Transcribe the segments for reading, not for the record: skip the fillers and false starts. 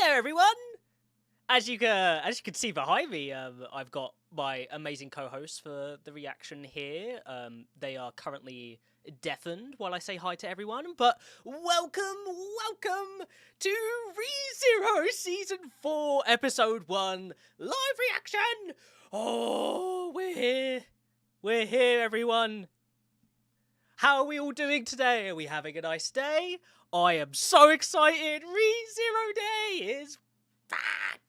there, everyone! As you can see behind me, I've got my amazing co-hosts for the reaction here. They are currently deafened while I say hi to everyone, but welcome to ReZero Season 4, Episode 1, live reaction! Oh, we're here, everyone! How are we all doing today? Are we having a nice day? I am so excited! ReZero Day is back!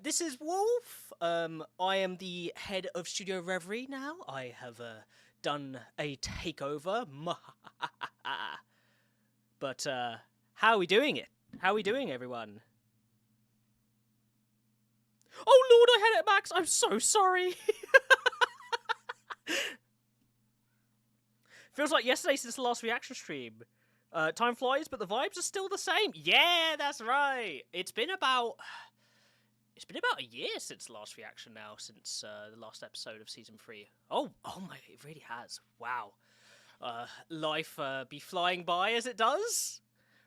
This is Wolf. I am the head of Studio Reverie now. I have done a takeover. But how are we doing it? How are we doing, everyone? Oh Lord, I had it, Max. I'm so sorry. Feels like yesterday since the last reaction stream. Time flies, but the vibes are still the same. Yeah, that's right. It's been about a year since the last reaction now, since the last episode of season 3. Oh my, it really has. Wow. Life be flying by as it does,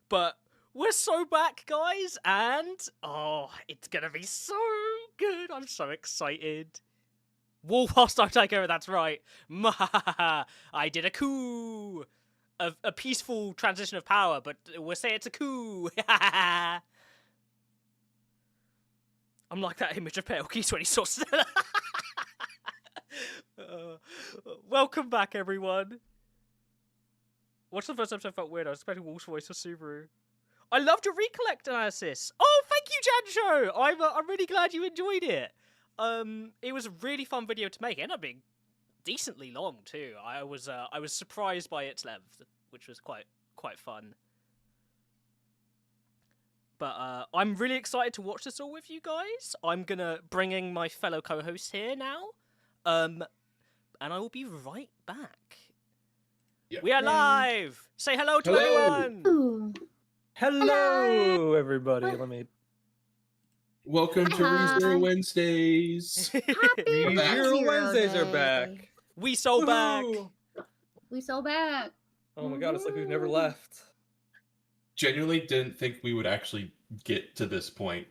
but we're so back, guys, and it's gonna be so good. I'm so excited. Wolf hostile takeover, that's right. I did a coup. A peaceful transition of power, but we'll say it's a coup. I'm like that image of Pale Keys when he saw Stella. Welcome back, everyone. Watch the first episode, felt weird. I was expecting Wolf's voice for Subaru. I loved your recollect analysis. Oh, thank you, Jancho. I'm really glad you enjoyed it. It was a really fun video to make. It ended up being decently long too. I was surprised by its length, which was quite fun. But I'm really excited to watch this all with you guys. I'm gonna bring in my fellow co-hosts here now, and I will be right back. Yep. We are live. Say hello to everyone. Ooh. Hello, everybody. Let me. Welcome to ReZero Wednesdays. ReZero Wednesdays are back. We so back. We so back. Oh my god, it's like we've never left. Genuinely didn't think we would actually get to this point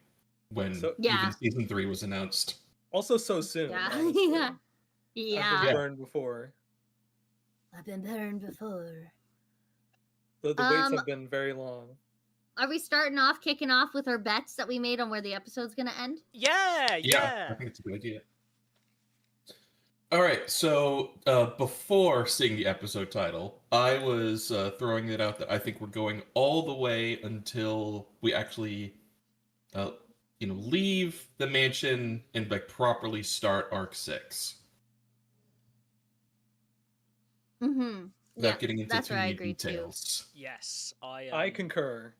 when even season 3 was announced. Also so soon. Yeah. Yeah. I've been burned before. I've been burned before. The waits have been very long. Are we kicking off with our bets that we made on where the episode's gonna end? Yeah. I think it's a good idea. All right, so before seeing the episode title, I was throwing it out that I think we're going all the way until we actually, leave the mansion and properly start Arc 6. Mm-hmm. Without getting into that's too where I many agree details. too. Yes, I concur.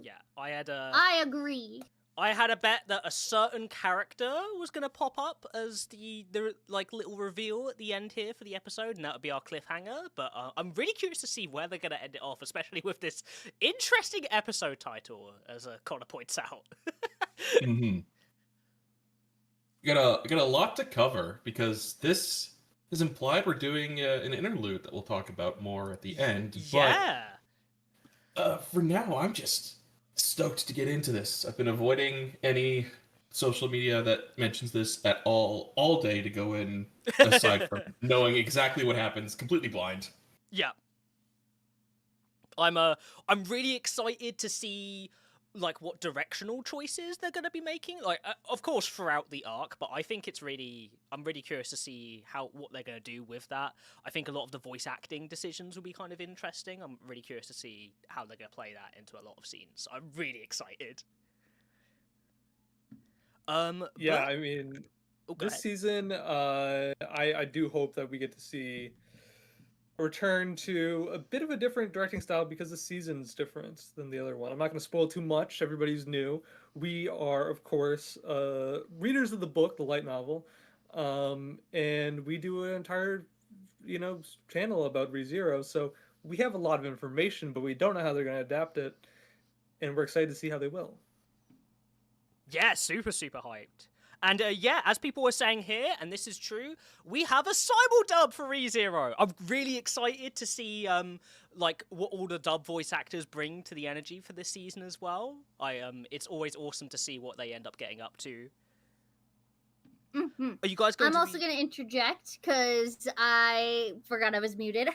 Yeah, I agree. I had a bet that a certain character was gonna pop up as the little reveal at the end here for the episode, and that would be our cliffhanger. But I'm really curious to see where they're gonna end it off, especially with this interesting episode title, as Connor points out. Mm-hmm. We got a lot to cover because this is implied we're doing an interlude that we'll talk about more at the end. Yeah. But for now, I'm just stoked to get into this. I've been avoiding any social media that mentions this at all day to go in, aside from knowing exactly what happens, completely blind. Yeah. I'm really excited to see what directional choices they're going to be making. Of course throughout the arc, but I think I'm really curious to see what they're going to do with that. I think a lot of the voice acting decisions will be kind of interesting. I'm really curious to see how they're going to play that into a lot of scenes. I'm really excited. I mean, this season, I do hope that we get to see a return to a bit of a different directing style because the season's different than the other one. I'm not going to spoil too much. Everybody's new. We are, of course, readers of the book, the light novel, and we do an entire, channel about ReZero. So we have a lot of information, but we don't know how they're going to adapt it, and we're excited to see how they will. Yeah, super hyped. And yeah, as people were saying here, and this is true, we have a simuldub for ReZero. I'm really excited to see like what all the dub voice actors bring to the energy for this season as well. It's always awesome to see what they end up getting up to. Mm-hmm. Are you guys going I'm also going to interject because I forgot I was muted.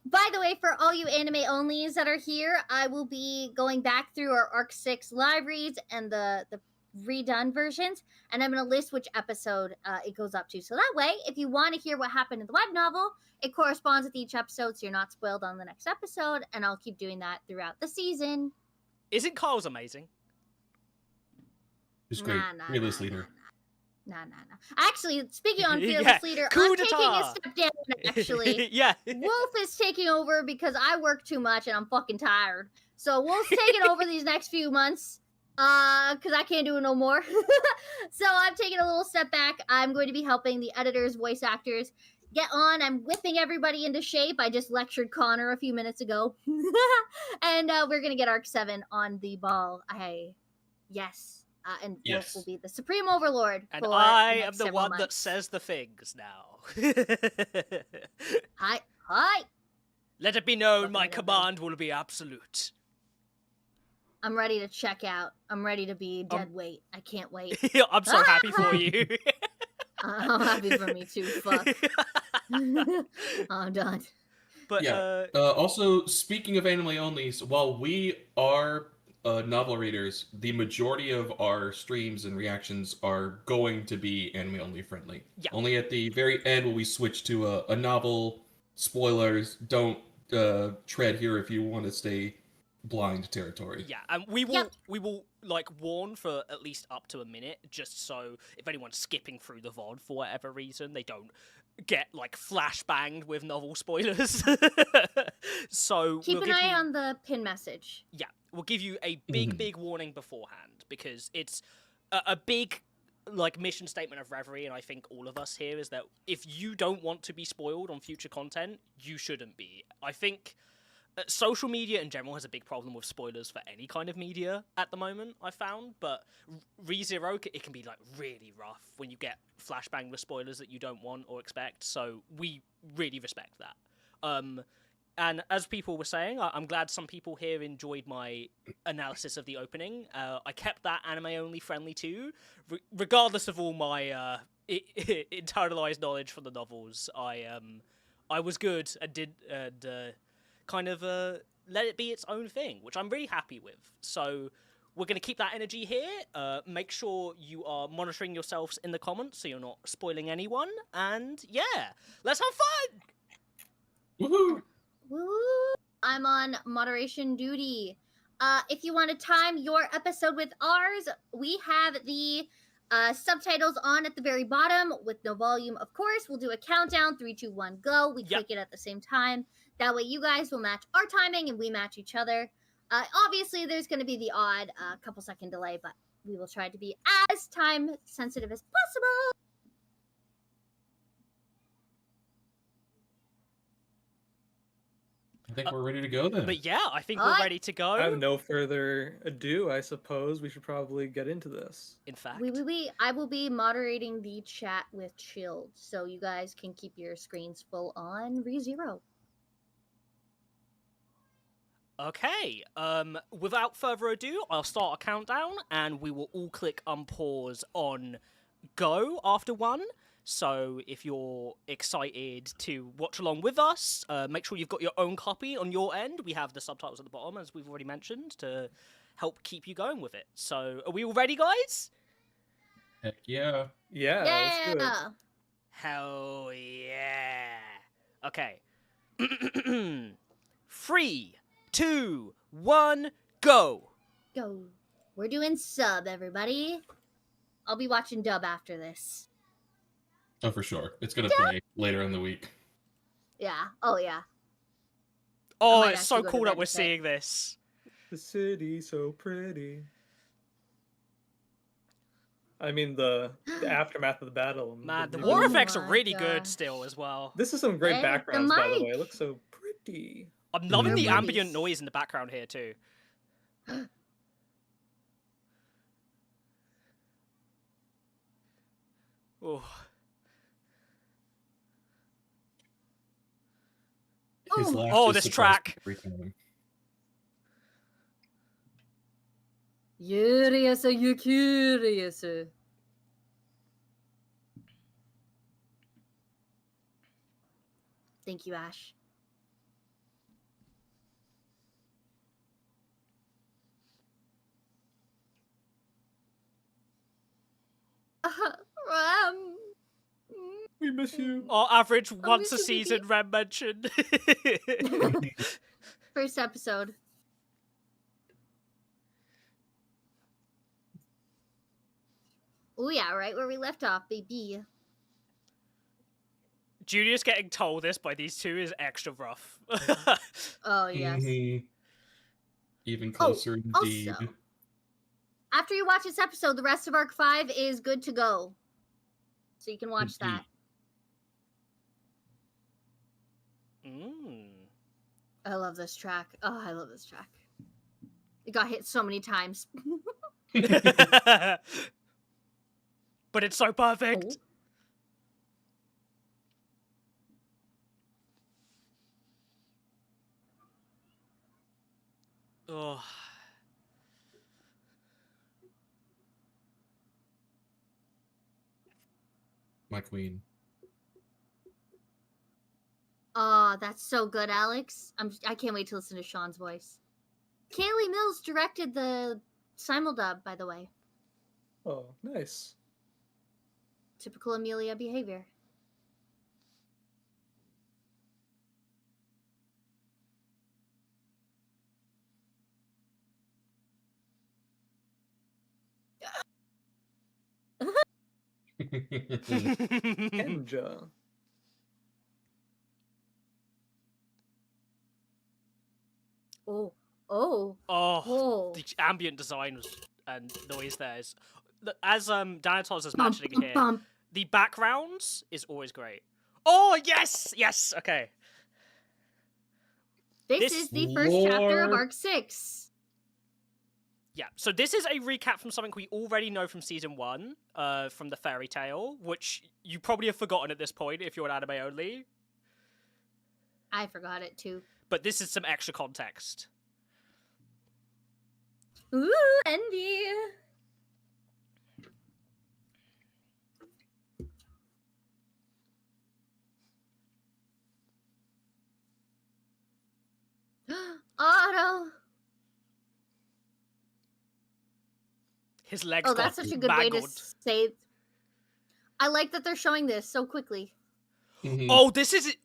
By the way, for all you anime onlys that are here, I will be going back through our Arc 6 live reads and the redone versions, and I'm going to list which episode it goes up to. So that way, if you want to hear what happened in the web novel, it corresponds with each episode, so you're not spoiled on the next episode, and I'll keep doing that throughout the season. Isn't Carl's amazing? He's great. Fearless leader. Nah. Actually, speaking on Fearless Leader, I'm taking a step down, actually. Yeah. Wolf is taking over because I work too much and I'm fucking tired. So Wolf's taking over these next few months. Because I can't do it no more. So I'm taking a little step back. I'm going to be helping the editors, voice actors get on. I'm whipping everybody into shape. I just lectured Connor a few minutes ago. And we're going to get Arc 7 on the ball. Yes. And Wolf will be the Supreme Overlord. And I am the one that says the things now. Hi. Let it be known my command will be absolute. I'm ready to check out. I'm ready to be dead weight. I can't wait. I'm so happy for you. I'm happy for me too. Fuck. I'm done. But yeah. Also, speaking of anime onlys, while we are novel readers, the majority of our streams and reactions are going to be anime only friendly. Yeah. Only at the very end will we switch to a novel. Spoilers, don't tread here if you want to stay blind territory. Yeah, and we will like warn for at least up to a minute, just so if anyone's skipping through the VOD for whatever reason, they don't get like flashbanged with novel spoilers. So keep an eye on the pin message. Yeah, we'll give you a big warning beforehand, because it's a big like mission statement of Reverie, and I think all of us here, is that if you don't want to be spoiled on future content, you shouldn't be. I think social media in general has a big problem with spoilers for any kind of media at the moment, I found, but ReZero, it can be like really rough when you get flashbanged with spoilers that you don't want or expect, so we really respect that. And as people were saying, I'm glad some people here enjoyed my analysis of the opening. I kept that anime-only friendly too, regardless of all my internalized knowledge from the novels. I was good and did kind of let it be its own thing, which I'm really happy with. So we're going to keep that energy here. Make sure you are monitoring yourselves in the comments so you're not spoiling anyone. And yeah, let's have fun! Woohoo! Woo! I'm on moderation duty. If you want to time your episode with ours, we have the subtitles on at the very bottom with no volume, of course. We'll do a countdown, 3, 2, 1, go. We click it at the same time. That way you guys will match our timing and we match each other. Obviously, there's going to be the odd couple second delay, but we will try to be as time sensitive as possible. I think we're ready to go then. But yeah, I think we're ready to go. I have no further ado. I suppose we should probably get into this. In fact, I will be moderating the chat with Chilled, so you guys can keep your screens full on ReZero. Okay, without further ado, I'll start a countdown, and we will all click unpause on go after 1. So if you're excited to watch along with us, make sure you've got your own copy on your end. We have the subtitles at the bottom, as we've already mentioned, to help keep you going with it. So are we all ready, guys? Heck yeah. Yeah, let's do it. Hell yeah. Okay. 3, 2, 1, go. Go. We're doing sub, everybody. I'll be watching dub after this. Oh, for sure. It's going to play later in the week. Yeah. Oh, yeah. Oh, it's so cool that we're seeing this. The city's so pretty. I mean, the aftermath of the battle. Man, the war effects are really good still as well. This is some great backgrounds, by the way. It looks so pretty. I'm loving the ambient noise in the background here, too. Oh. His laugh Oh, just this surprised track. me every time. Curious, you curious. Thank you, Ash. We miss you. Oh, average once a miss you, season, Rem mentioned. First episode. Oh yeah, right where we left off, baby. Junior's getting told this by these two is extra rough. Oh yes. Even closer indeed. Also, after you watch this episode, the rest of Arc 5 is good to go. So you can watch that. I love this track. Oh, I love this track. It got hit so many times. But it's so perfect. Oh. My queen. Oh, that's so good, Alex. I can't wait to listen to Sean's voice. Kaylee Mills directed the simuldub, by the way. Oh, nice. Typical Amelia behavior. Kenja. Oh. Oh, Oh. the ambient design was, and noise there is, as Danatos is mentioning here, the backgrounds is always great. Oh yes, yes, okay. This is the first chapter of Arc 6. Yeah, so this is a recap from something we already know from Season 1, from the fairy tale, which you probably have forgotten at this point if you're an anime only. I forgot it too. But this is some extra context. Ooh, envy! Otto! His legs Oh, that's got such a good way to mangled. say. I like that they're showing this so quickly. Oh, this is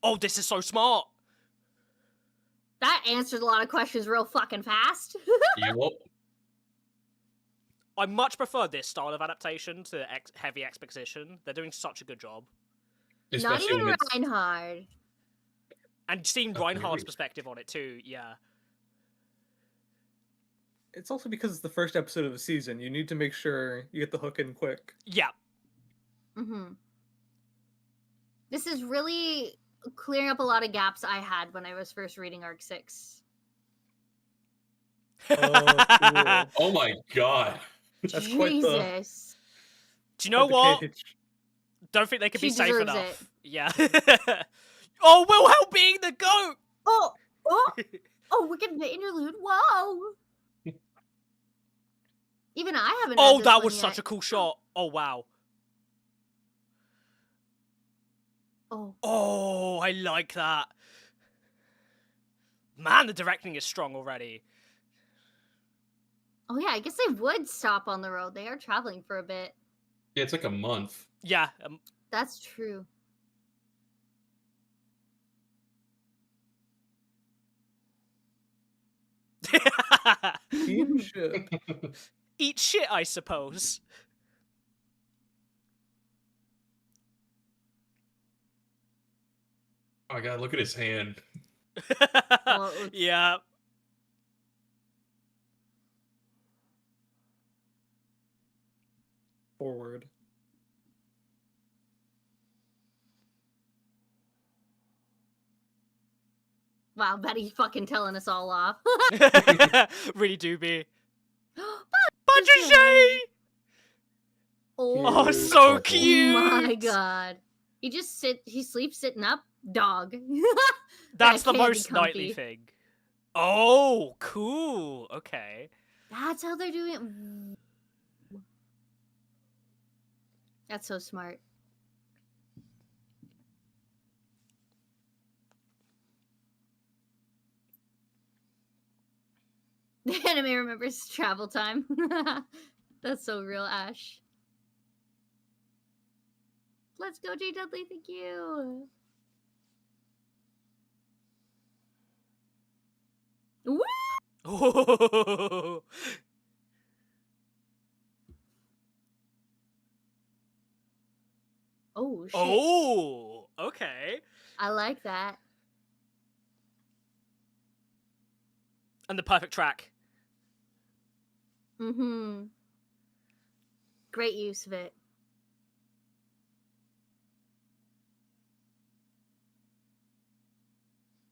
so smart. That answers a lot of questions real fucking fast. Yep. I much prefer this style of adaptation to heavy exposition. They're doing such a good job. Not even Reinhard. And seeing Reinhard's perspective on it too, yeah. It's also because it's the first episode of the season. You need to make sure you get the hook in quick. Yeah. This is really clearing up a lot of gaps I had when I was first reading Arc 6. Oh, cool. Oh my god. That's Jesus. quite the... Do you know what? Cage. Don't think they could She be safe deserves enough. it. Yeah. Oh, Wilhelm being the goat! Oh, we're getting the interlude. Whoa. Even I haven't. Oh, that was such a cool shot. Oh, wow. Oh, I like that. Man, the directing is strong already. Oh yeah, I guess they would stop on the road. They are traveling for a bit. Yeah, it's like a month. Yeah. That's true. Ship. Eat shit, I suppose. Oh my god, look at his hand. Yeah. Forward. Wow, Betty's fucking telling us all off. Really do be. Bunch of shade! Oh, Cute. so Oh cute! my god. He sleeps sitting up. Dog. That's That the candy most knightly comfy. thing. Oh, cool. Okay. That's how they're doing it. That's so smart. The anime remembers travel time. That's so real, Ash. Let's go, J Dudley. Thank you. Woo! Oh, Oh, shit. oh, okay. I like that. And the perfect track. Mm-hmm. Great use of it.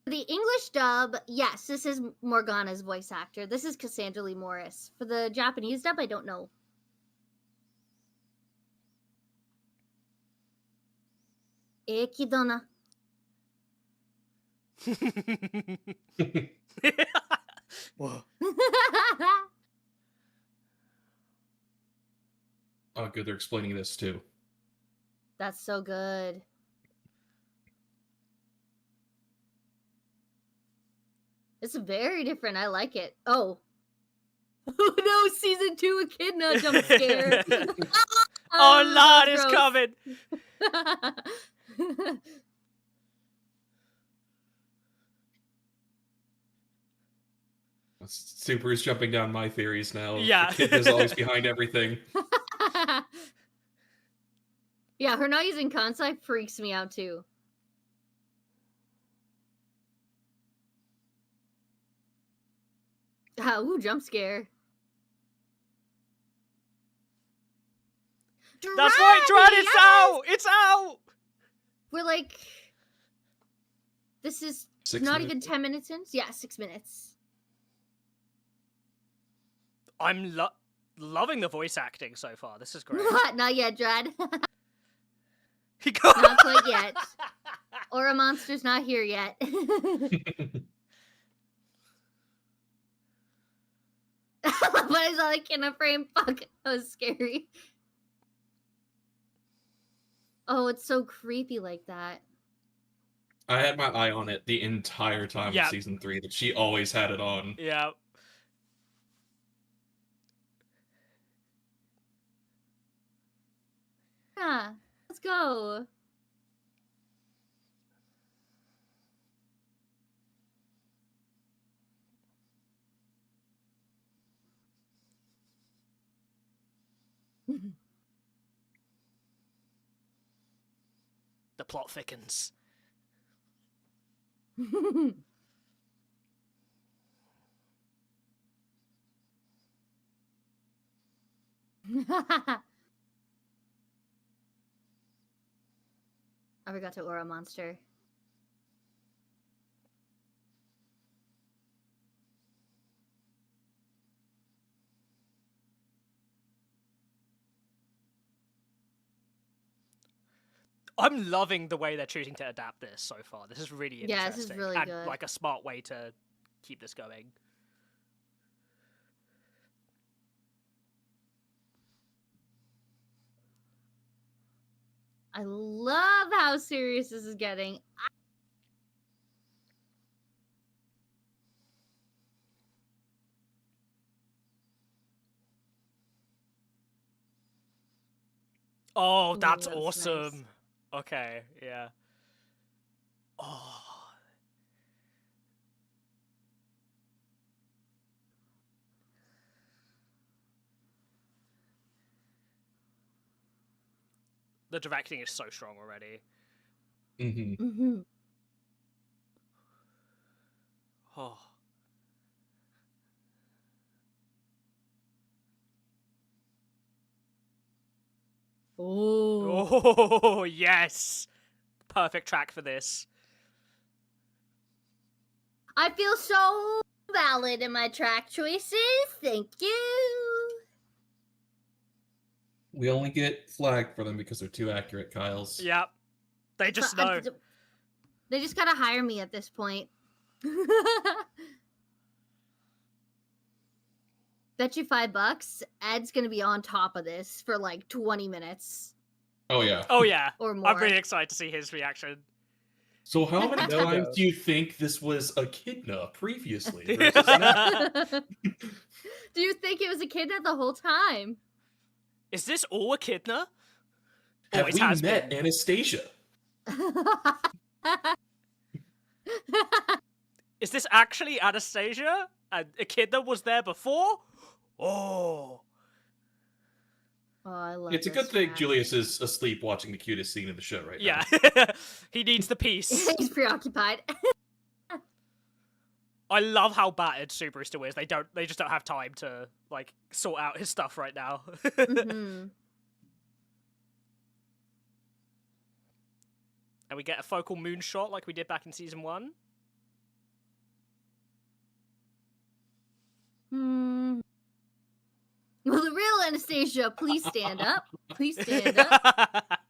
The English dub, yes, this is Morgana's voice actor. This is Cassandra Lee Morris. For the Japanese dub, I don't know. Ekidona. Whoa. Oh, good. They're explaining this too. That's so good. It's very different. I like it. Oh. Oh no, season 2 echidna jump scare. Oh, Lord, that's it's gross. coming. Super is jumping down my theories now. Yeah. The kid is always behind everything. Yeah, her not using Kansai freaks me out too. Ooh, jump scare. That's right, Dran, it's yes! out! It's out! We're like... This is 6 not minutes. even 10 minutes in? Yeah, 6 minutes. I'm loving the voice acting so far. This is great. Not yet, Drad. He got... Not quite yet. Aura Monster's not here yet. But I saw like in a frame. Fuck, that was scary. Oh, it's so creepy like that. I had my eye on it the entire time Yeah. of season 3. That she always had it on. Yeah. Yeah, let's go. The plot thickens. Arigato, Aura Monster. I'm loving the way they're choosing to adapt this so far. This is really interesting. Yeah, this is really and, good. like, a smart way to keep this going. I love how serious this is getting. Oh, Ooh, that's that's awesome. nice. Okay, yeah. Oh. The directing is so strong already. Mm-hmm. Mm-hmm. Oh. Oh. Oh, yes. Perfect track for this. I feel so valid in my track choices. Thank you. We only get flagged for them because they're too accurate, Kyles. Yep. They just know. They just gotta hire me at this point. Bet you $5, Ed's gonna be on top of this for like 20 minutes. Oh, yeah. Oh, yeah. Or more. I'm really excited to see his reaction. So how many No times doubt. do you think this was Echidna previously? Do you think it was Echidna the whole time? Is this all Echidna? Have Always we has met been. Anastasia? Is this actually Anastasia? And Echidna was there before? Oh. Oh, I love It's a this good thing track. Julius is asleep watching the cutest scene in the show right now. Yeah. He needs the peace. He's preoccupied. I love how battered Subaru still is. They just don't have time to like sort out his stuff right now. Mhm. And we get a focal moonshot like we did back in season 1. Hmm. Will the real Anastasia please stand up? Please stand up.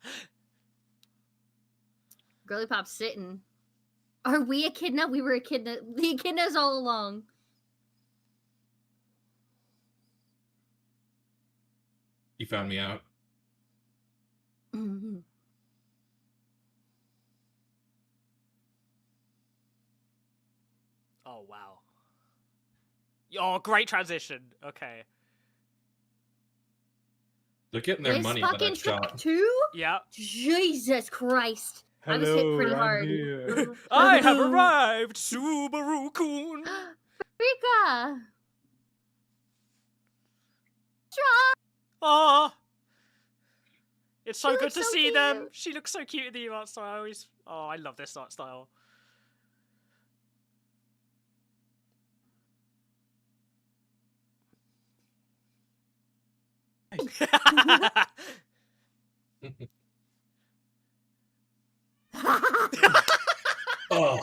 Girly Pop's sitting. Are we Echidna? We were Echidna. The Echidnas all along. You found me out. Mhm. Oh, wow. Oh, great transition. Okay. They're getting their This money out of fucking that track shot. too? Yeah. Jesus Christ. I was hit pretty hard. Here. I have arrived, Subaru-kun. Rika! Aw. It's so She good looks to so see them. cute. She looks so cute in the art style. Oh, I love this art style. Oh,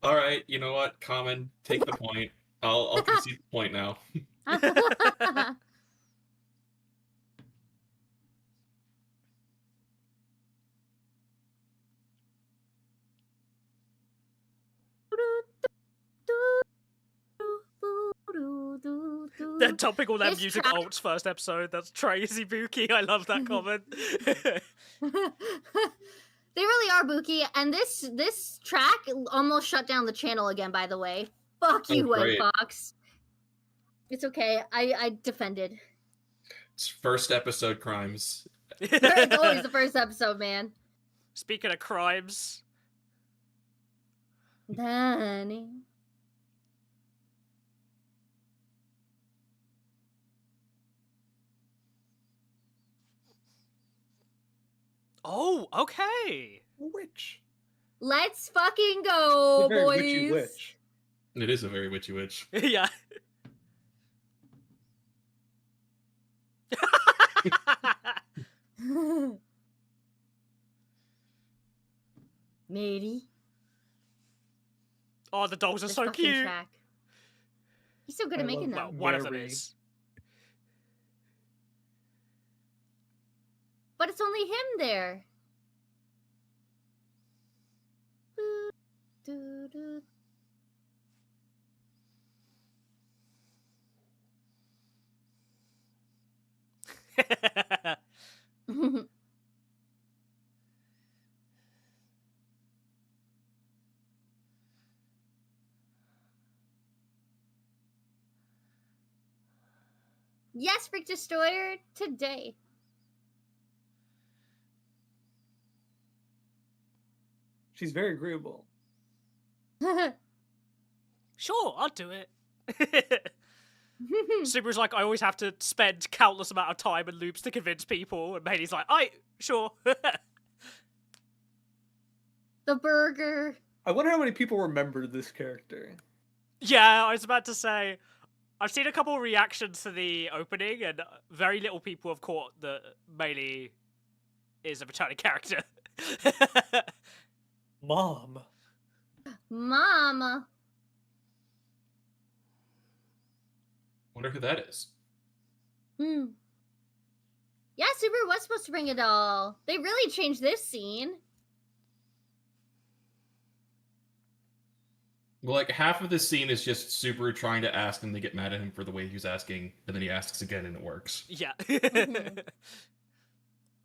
all right. You know what? Common, take the point. I'll concede the point now. They're dumping all that This music track- alts first episode. That's crazy, Buki. I love that comment. They really are Buki, and this track almost shut down the channel again. By the way, fuck you, White great. Fox. It's okay. I defended. It's first episode crimes. It's always the first episode, man. Speaking of crimes, Danny. oh, okay. Witch. Let's fucking go, Very boys. witchy witch. It is a very witchy witch. Yeah. Matey. Oh, the dogs are This so fucking cute. track. He's so good I at making love Well, them. one of them Mary. is. But it's only him there. Do, do, do. Yes, Freak Destroyer today. She's very agreeable. Sure, I'll do it. Subaru's like, I always have to spend countless amount of time and loops to convince people, and Bailey's like, sure. The burger. I wonder how many people remember this character. Yeah, I was about to say, I've seen a couple of reactions to the opening, and very little people have caught that Bailey is a returning character. Mom. Mama. Wonder who that is. Hmm. Yeah, Subaru was supposed to bring a doll. They really changed this scene. Well, like, half of this scene is just Subaru trying to ask them to get mad at him for the way he was asking, and then he asks again and it works. Yeah. Mhm.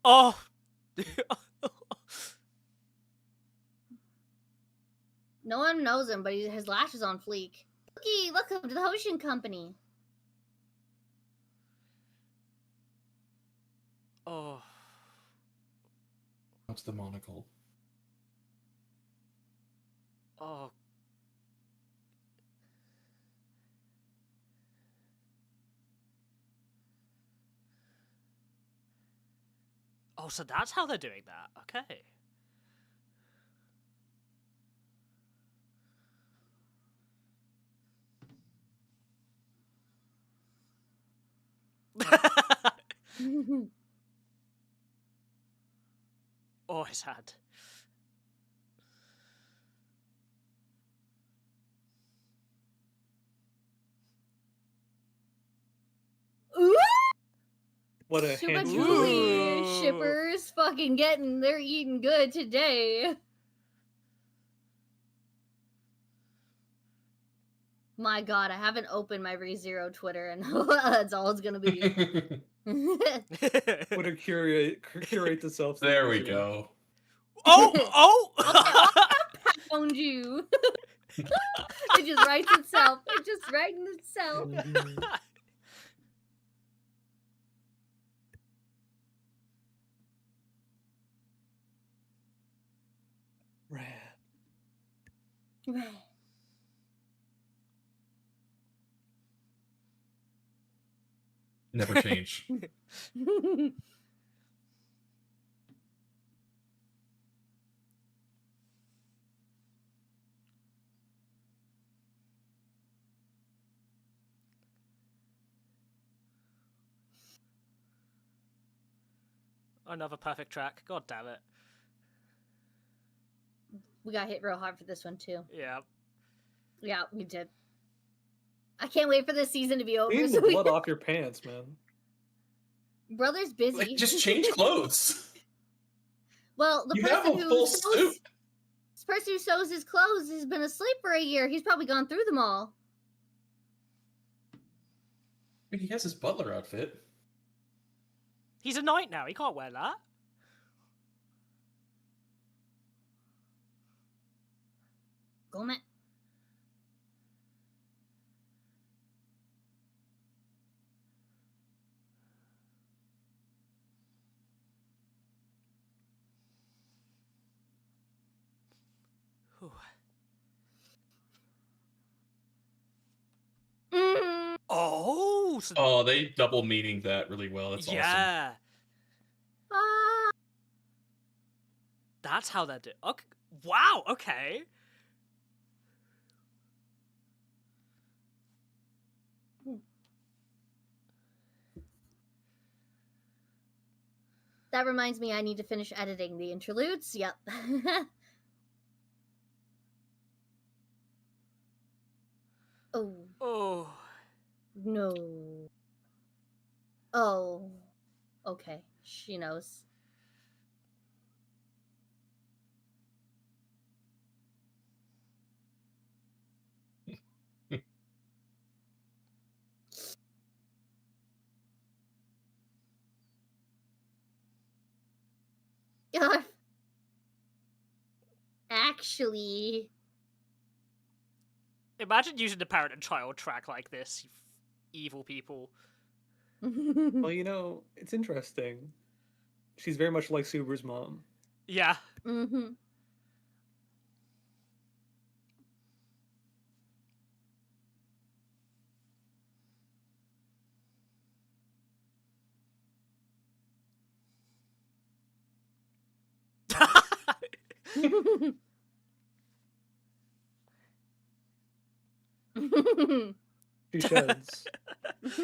Oh. No one knows him, but his lash is on fleek. Looky, welcome to the Hoshin Company. Oh. What's the monocle? Oh. Oh, so that's how they're doing that. Okay. Oh, his hand. Ooh! What a Super handsome Julie Ooh. shippers fucking they're eating good today. My god, I haven't opened my ReZero Twitter, and that's all it's gonna be. What a curate the self. There we go. Oh, oh! I found you. It just writes itself. It just writes itself. Rad. Never change. Another perfect track. God damn it. We got hit real hard for this one too. Yeah. Yeah, we did. I can't wait for this season to be over. Clean the blood off your pants, man. Brother's busy. Like, just change clothes. Well, the You have person a who full sews, suit. this person who sews his clothes has been asleep for a year. He's probably gone through them all. I mean, he has his butler outfit. He's a knight now. He can't wear that. Gomet. Whew. Mm. Oh! So Oh, they double meaning that really well. That's awesome. yeah. Ah. That's how they're doing. Okay. Wow, okay. That reminds me, I need to finish editing the interludes. Yep. Oh, Oh. no. Oh. Okay. She knows. God. Actually. Imagine using the parent and child track like this, you evil people. Well, you know, it's interesting. She's very much like Subaru's mom. Yeah. Mm-hmm. She sheds.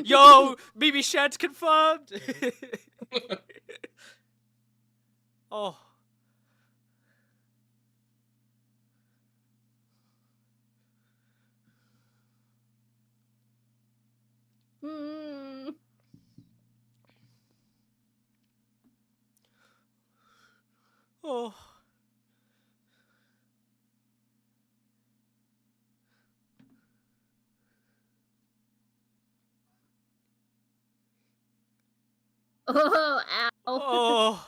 Yo, Mimi Shed's confirmed. Oh. Oh, ow. Oh.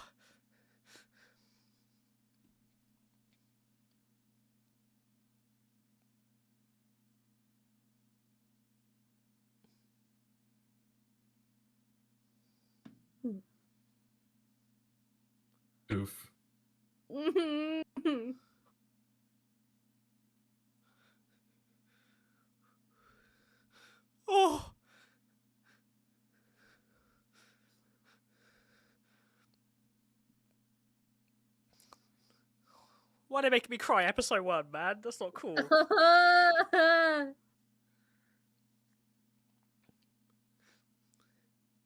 Oof. Oh. Why they making me cry? Episode 1, man. That's not cool.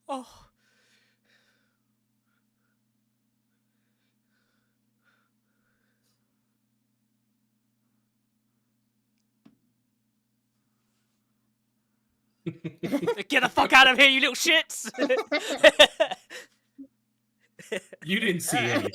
Oh. Get the fuck out of here, you little shits! You didn't see anything.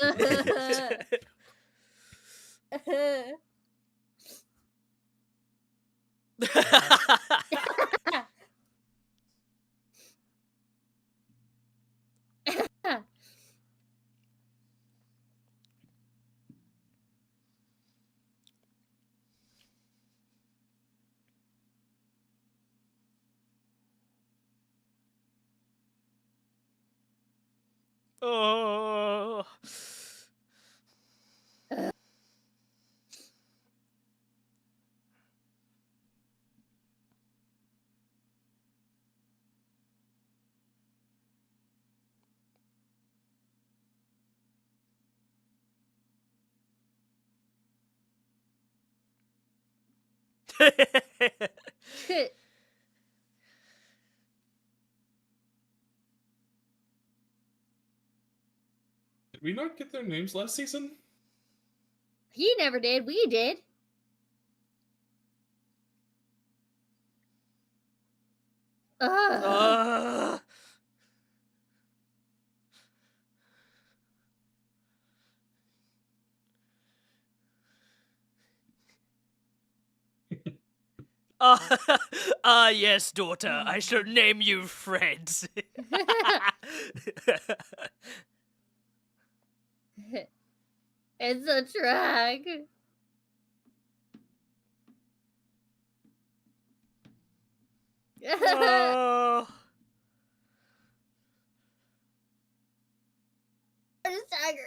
Oh. Did we not get their names last season? He never did. We did. Ugh. Yes, daughter. I shall name you Fred. It's a track. Oh.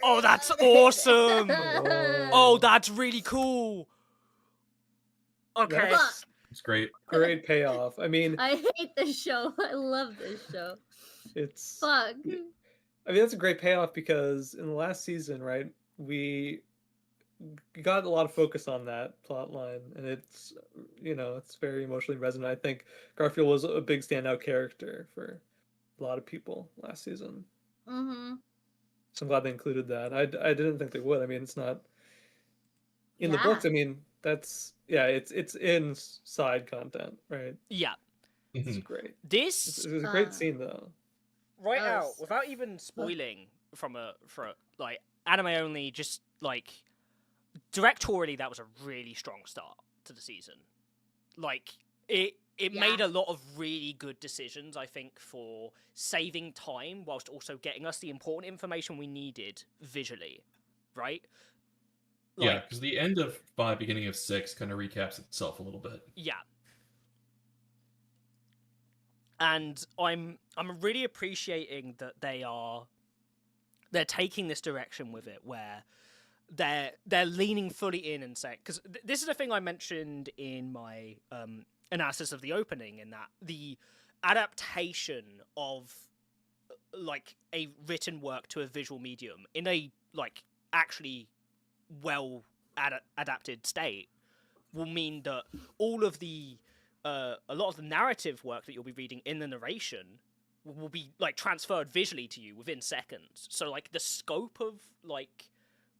Oh, that's awesome. Oh, that's really cool. Okay. That's It's great. great payoff. I mean, I hate this show. I love this show. it's. Fuck. I mean, that's a great payoff because in the last season, right, we got a lot of focus on that plot line, and it's, you know, it's very emotionally resonant. I think Garfield was a big standout character for a lot of people last season. Mm-hmm. So I'm glad they included that. I didn't think they would. I mean, it's not in the books. I mean, that's it's in side content, right? Yeah. It's great. This It was a great scene though. right Oh, out without even spoiling for like anime only, just like directorially that was a really strong start to the season. Like it made a lot of really good decisions, I think, for saving time whilst also getting us the important information we needed visually, right? Yeah, because the end of 5, beginning of 6 kind of recaps itself a little bit. Yeah. And I'm really appreciating that they're taking this direction with it, where they're leaning fully in and saying, because this is a thing I mentioned in my analysis of the opening, in that the adaptation of like a written work to a visual medium in a like actually well adapted state will mean that all of the a lot of the narrative work that you'll be reading in the narration will be like transferred visually to you within seconds. So like the scope of like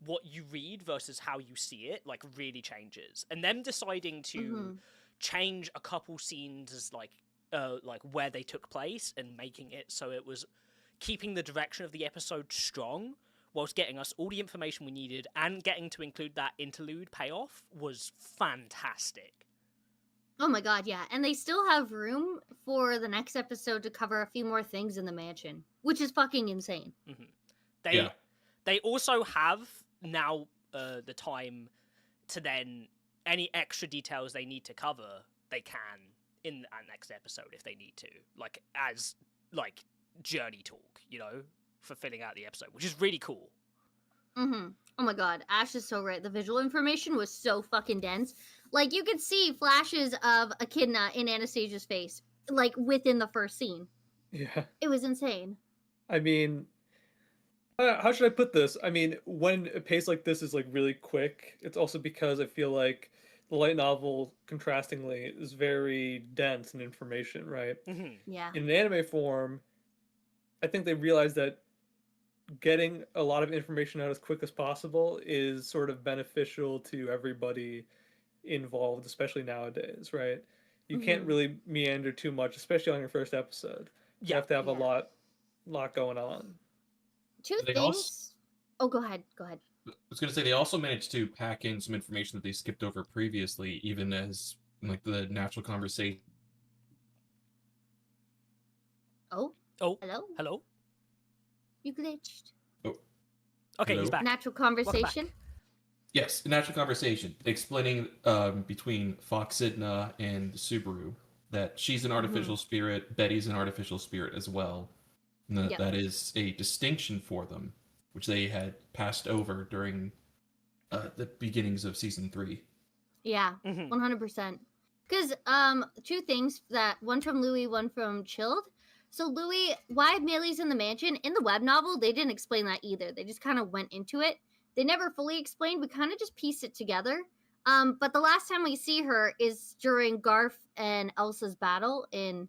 what you read versus how you see it like really changes. And them deciding to change a couple scenes as like where they took place and making it so it was keeping the direction of the episode strong whilst getting us all the information we needed and getting to include that interlude payoff was fantastic. Oh my god, yeah. And they still have room for the next episode to cover a few more things in the mansion, which is fucking insane. Mm-hmm. They also have now the time to then any extra details they need to cover, they can in that next episode if they need to, like as like journey talk, you know, for filling out the episode, which is really cool. Mm-hmm. Oh my god, Ash is so right. The visual information was so fucking dense. Like, you could see flashes of Echidna in Anastasia's face, like, within the first scene. Yeah. It was insane. I mean, how should I put this? I mean, when a pace like this is, like, really quick, it's also because I feel like the light novel, contrastingly, is very dense in information, right? Mm-hmm. Yeah. In an anime form, I think they realized that getting a lot of information out as quick as possible is sort of beneficial to everybody involved, especially nowadays, right? You can't really meander too much, especially on your first episode. You have to have a lot going on. Two things. Oh, go ahead. Go ahead. I was going to say they also managed to pack in some information that they skipped over previously, even as like the natural conversation. Oh. Hello. Hello. You glitched. Oh. Okay, Hello? he's back. Natural conversation. Yes, a natural conversation explaining between Foxidna and Subaru that she's an artificial spirit, Betty's an artificial spirit as well, and that is a distinction for them, which they had passed over during the beginnings of season 3. Yeah, 100%. Because two things, one from Louis, one from Chilled. So Louis, why Millie's in the mansion, in the web novel, they didn't explain that either. They just kind of went into it. They never fully explained. We kind of just pieced it together. But the last time we see her is during Garth and Elsa's battle in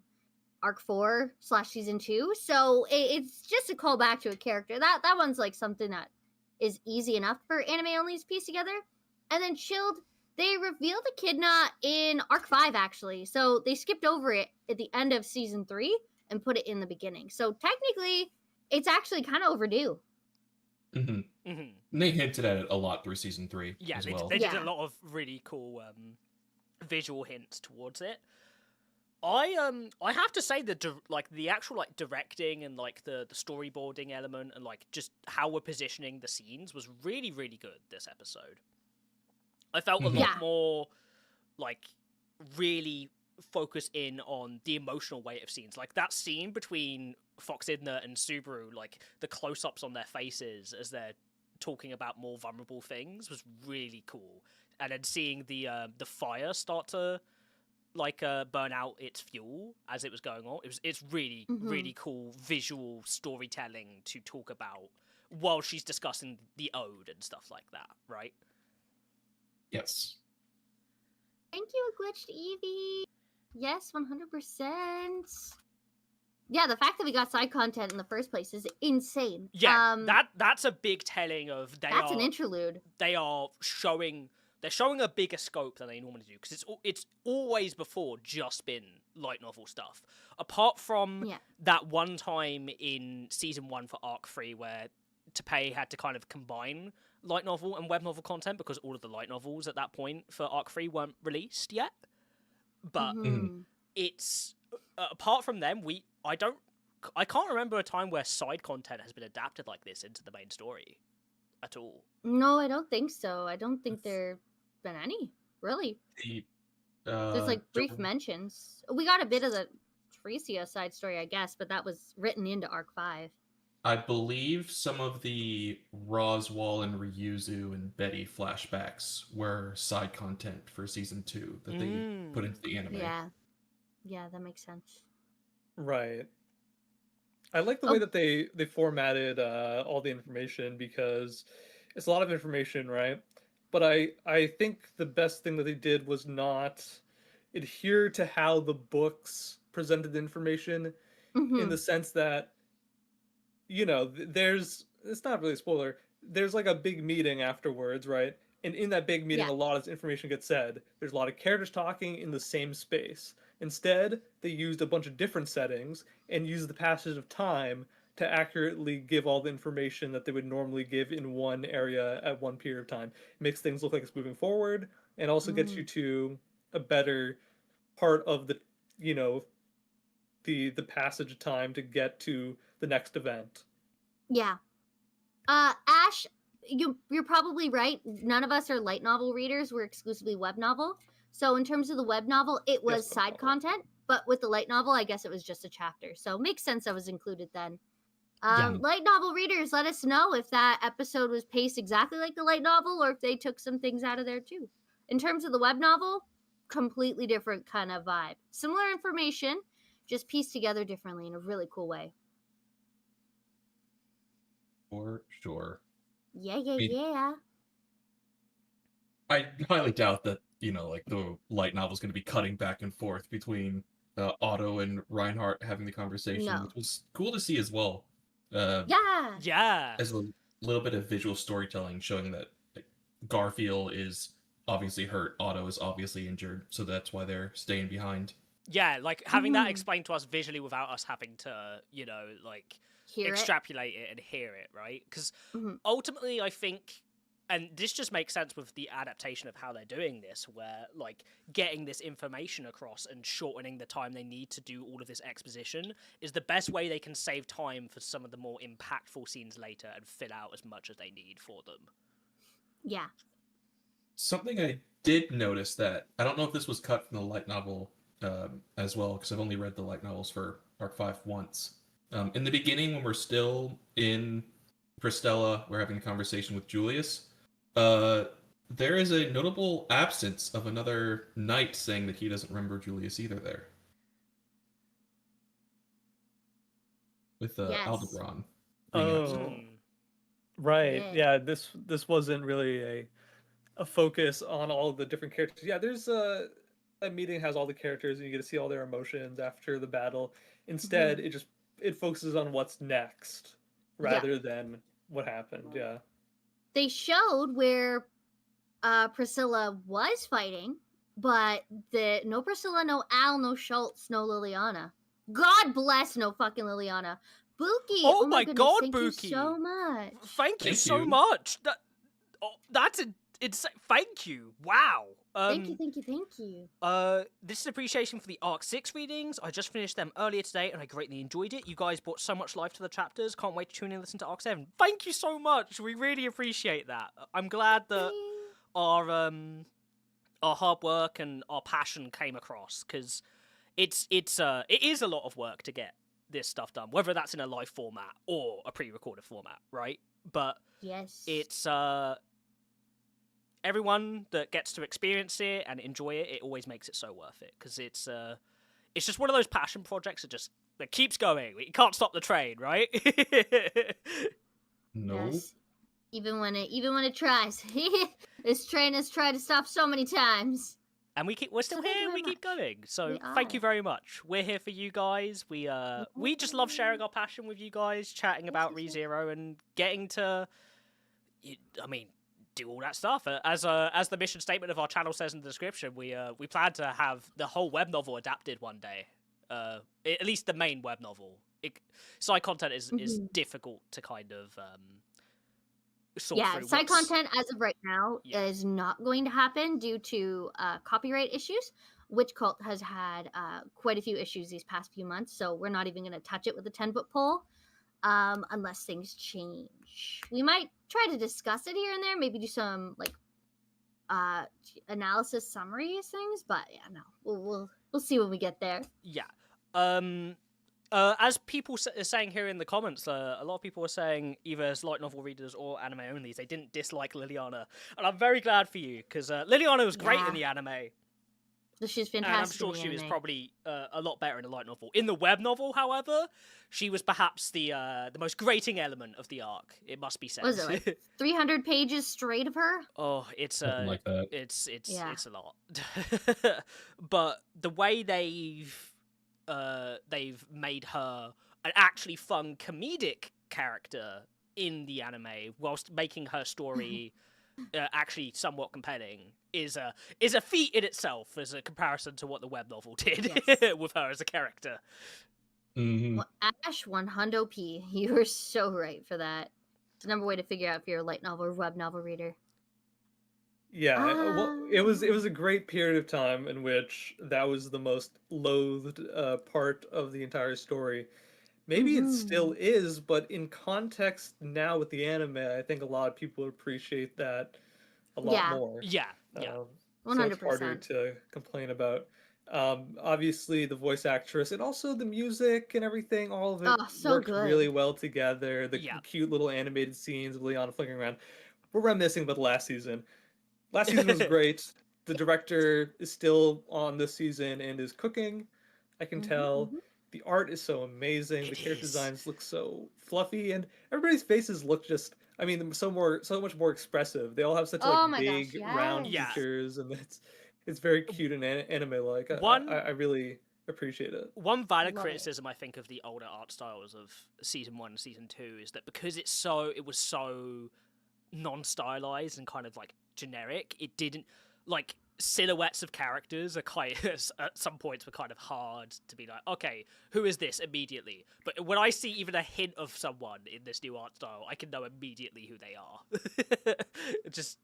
Arc 4/Season 2. So it's just a callback to a character. That one's like something that is easy enough for anime only to piece together. And then Chilled, they revealed Echidna in Arc 5, actually. So they skipped over it at the end of Season 3 and put it in the beginning. So technically, it's actually kind of overdue. And they hinted at it a lot through season 3 as well. They did a lot of really cool visual hints towards it. I have to say the actual directing and like the storyboarding element and like just how we're positioning the scenes was really, really good this episode. I felt a lot more like really focus in on the emotional weight of scenes, like that scene between Foxidna and Subaru, like the close-ups on their faces as they're talking about more vulnerable things was really cool. And then seeing the fire start to like burn out its fuel as it was going on, it's really really cool visual storytelling to talk about while she's discussing the ode and stuff like that, right? Yes. Thank you, Glitched Evie. Yes, 100%. Yeah, the fact that we got side content in the first place is insane. Yeah, that's a big telling of that's an interlude. They're showing a bigger scope than they normally do, because it's always before just been light novel stuff. Apart from that one time in season 1 for Arc 3 where Teppei had to kind of combine light novel and web novel content because all of the light novels at that point for Arc 3 weren't released yet. But it's apart from them, I can't remember a time where side content has been adapted like this into the main story at all. No, I don't think so. I don't think there been any, really. There's like brief mentions. We got a bit of the Tricia side story, I guess, but that was written into Arc 5. I believe some of the Roswell and Ryuzu and Betty flashbacks were side content for season 2 that they put into the anime. Yeah, that makes sense. Right. I like the way that they formatted all the information, because it's a lot of information, right? But I think the best thing that they did was not adhere to how the books presented the information, in the sense that, you know, it's not really a spoiler, there's like a big meeting afterwards, right? And in that big meeting, a lot of information gets said. There's a lot of characters talking in the same space. Instead, they used a bunch of different settings and used the passage of time to accurately give all the information that they would normally give in one area at one period of time. It makes things look like it's moving forward, and also gets you to a better part of the, you know, the passage of time to get to the next event. Yeah. Ash, you're probably right. None of us are light novel readers. We're exclusively web novel. So in terms of the web novel, it was side content. But with the light novel, I guess it was just a chapter. So it makes sense that was included then. Light novel readers, let us know if that episode was paced exactly like the light novel or if they took some things out of there too. In terms of the web novel, completely different kind of vibe. Similar information, just pieced together differently in a really cool way. For sure. Yeah. I highly doubt that, you know, like the light novel is going to be cutting back and forth between Otto and Reinhardt having the conversation, which was cool to see as well. Yeah. As a little bit of visual storytelling showing that like, Garfield is obviously hurt, Otto is obviously injured, so that's why they're staying behind. Yeah, like having that explained to us visually without us having to, you know, like extrapolate it and hear it, right? Because ultimately, I think, and this just makes sense with the adaptation of how they're doing this, where like getting this information across and shortening the time they need to do all of this exposition is the best way they can save time for some of the more impactful scenes later and fill out as much as they need for them. Yeah. Something I did notice that, I don't know if this was cut from the light novel as well, because I've only read the light novels for Arc 5 once. In the beginning, when we're still in Pristella, we're having a conversation with Julius. There is a notable absence of another knight saying that he doesn't remember Julius either there. With Aldebaran. Right. Yeah, this wasn't really a focus on all the different characters. Yeah, there's a meeting has all the characters and you get to see all their emotions after the battle. Instead, it focuses on what's next rather than what happened. Yeah. They showed where Priscilla was fighting, but no Priscilla, no Al, no Schultz, no Liliana. God bless no fucking Liliana. Buki! Oh my goodness, god, thank Buki! You so much. Thank you so much. It's thank you. Wow. Thank you. This is appreciation for the Arc 6 readings. I just finished them earlier today and I greatly enjoyed it. You guys brought so much life to the chapters. Can't wait to tune in and listen to Arc 7. Thank you so much. We really appreciate that. I'm glad that our hard work and our passion came across, because it is a lot of work to get this stuff done, whether that's in a live format or a pre-recorded format, right? But it's everyone that gets to experience it and enjoy it, it always makes it so worth it, because it's just one of those passion projects that keeps going. You can't stop the train, right? No. Yes. Even when it tries. This train has tried to stop so many times. And we're still here, we keep going. So thank you very much. We're here for you guys. We just love sharing our passion with you guys, chatting about ReZero and getting to do all that stuff. As the mission statement of our channel says in the description, we plan to have the whole web novel adapted one day. At least the main web novel. Side content is difficult to kind of sort through. Side content as of right now is not going to happen due to copyright issues. Witch Cult has had quite a few issues these past few months, so we're not even going to touch it with a 10-foot pole unless things change. We might try to discuss it here and there, maybe do some like analysis summaries things, but no, we'll see when we get there. As people are saying here in the comments, a lot of people are saying either as light novel readers or anime only, they didn't dislike Liliana, and I'm very glad for you, because Liliana was great in the anime. She's fantastic. And I'm sure she was probably a lot better in the light novel. In the web novel, however, she was perhaps the most grating element of the arc. It must be said. Was it like 300 pages straight of her? Oh, it's like that. It's a lot. But the way they've made her an actually fun comedic character in the anime, whilst making her story actually somewhat compelling, is a feat in itself as a comparison to what the web novel did with her as a character. Well, Ash 100p. You were so right for that. It's the number way to figure out if you're a light novel or web novel reader. Yeah, well, it was a great period of time in which that was the most loathed part of the entire story. Maybe it still is, but in context now with the anime, I think a lot of people appreciate that a lot Yeah. more. Yeah, yeah. So it's harder 100%. to complain about. Obviously, the voice actress and also the music and everything, all of it Oh, so worked good. really well together. The Yeah. cute little animated scenes of Leon flicking around. We're reminiscing about last season. Last season was great. The director is still on this season and is cooking. I can tell. The art is so amazing. The character designs look so fluffy, and everybody's faces look just. I mean, so much more expressive. They all have such Oh like my gosh, big, round yes. Yeah. features, and it's very cute and anime like. One- I really appreciate it. One valid Love it. criticism I think of the older art styles of season 1 and season 2 is that because it was so non-stylized and kind of like generic, it didn't like silhouettes of characters are kind at some points were kind of hard to be like, okay, who is this immediately? But when I see even a hint of someone in this new art style, I can know immediately who they are. Just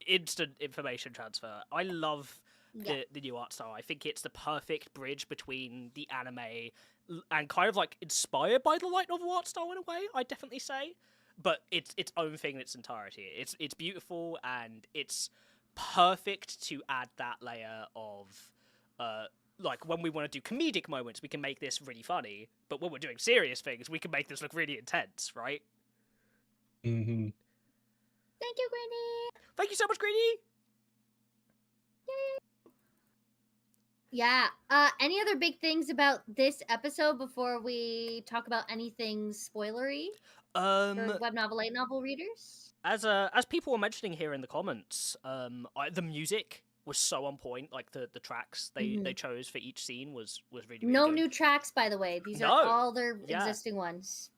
instant information transfer. I love Yeah. the new art style. I think it's the perfect bridge between the anime and kind of like inspired by the light novel art style in a way, I'd definitely say. But it's its own thing in its entirety. It's beautiful and it's perfect to add that layer of like when we want to do comedic moments, we can make this really funny, but when we're doing serious things, we can make this look really intense, right? Mm-hmm. Thank you, Granny. Thank you so much, Greedy. Yeah. Any other big things about this episode before we talk about anything spoilery for web novel, light novel readers? As people were mentioning here in the comments, the music was so on point. Like the tracks they chose for each scene was really No good. new tracks, by the way. These No. are all their Yeah. existing ones.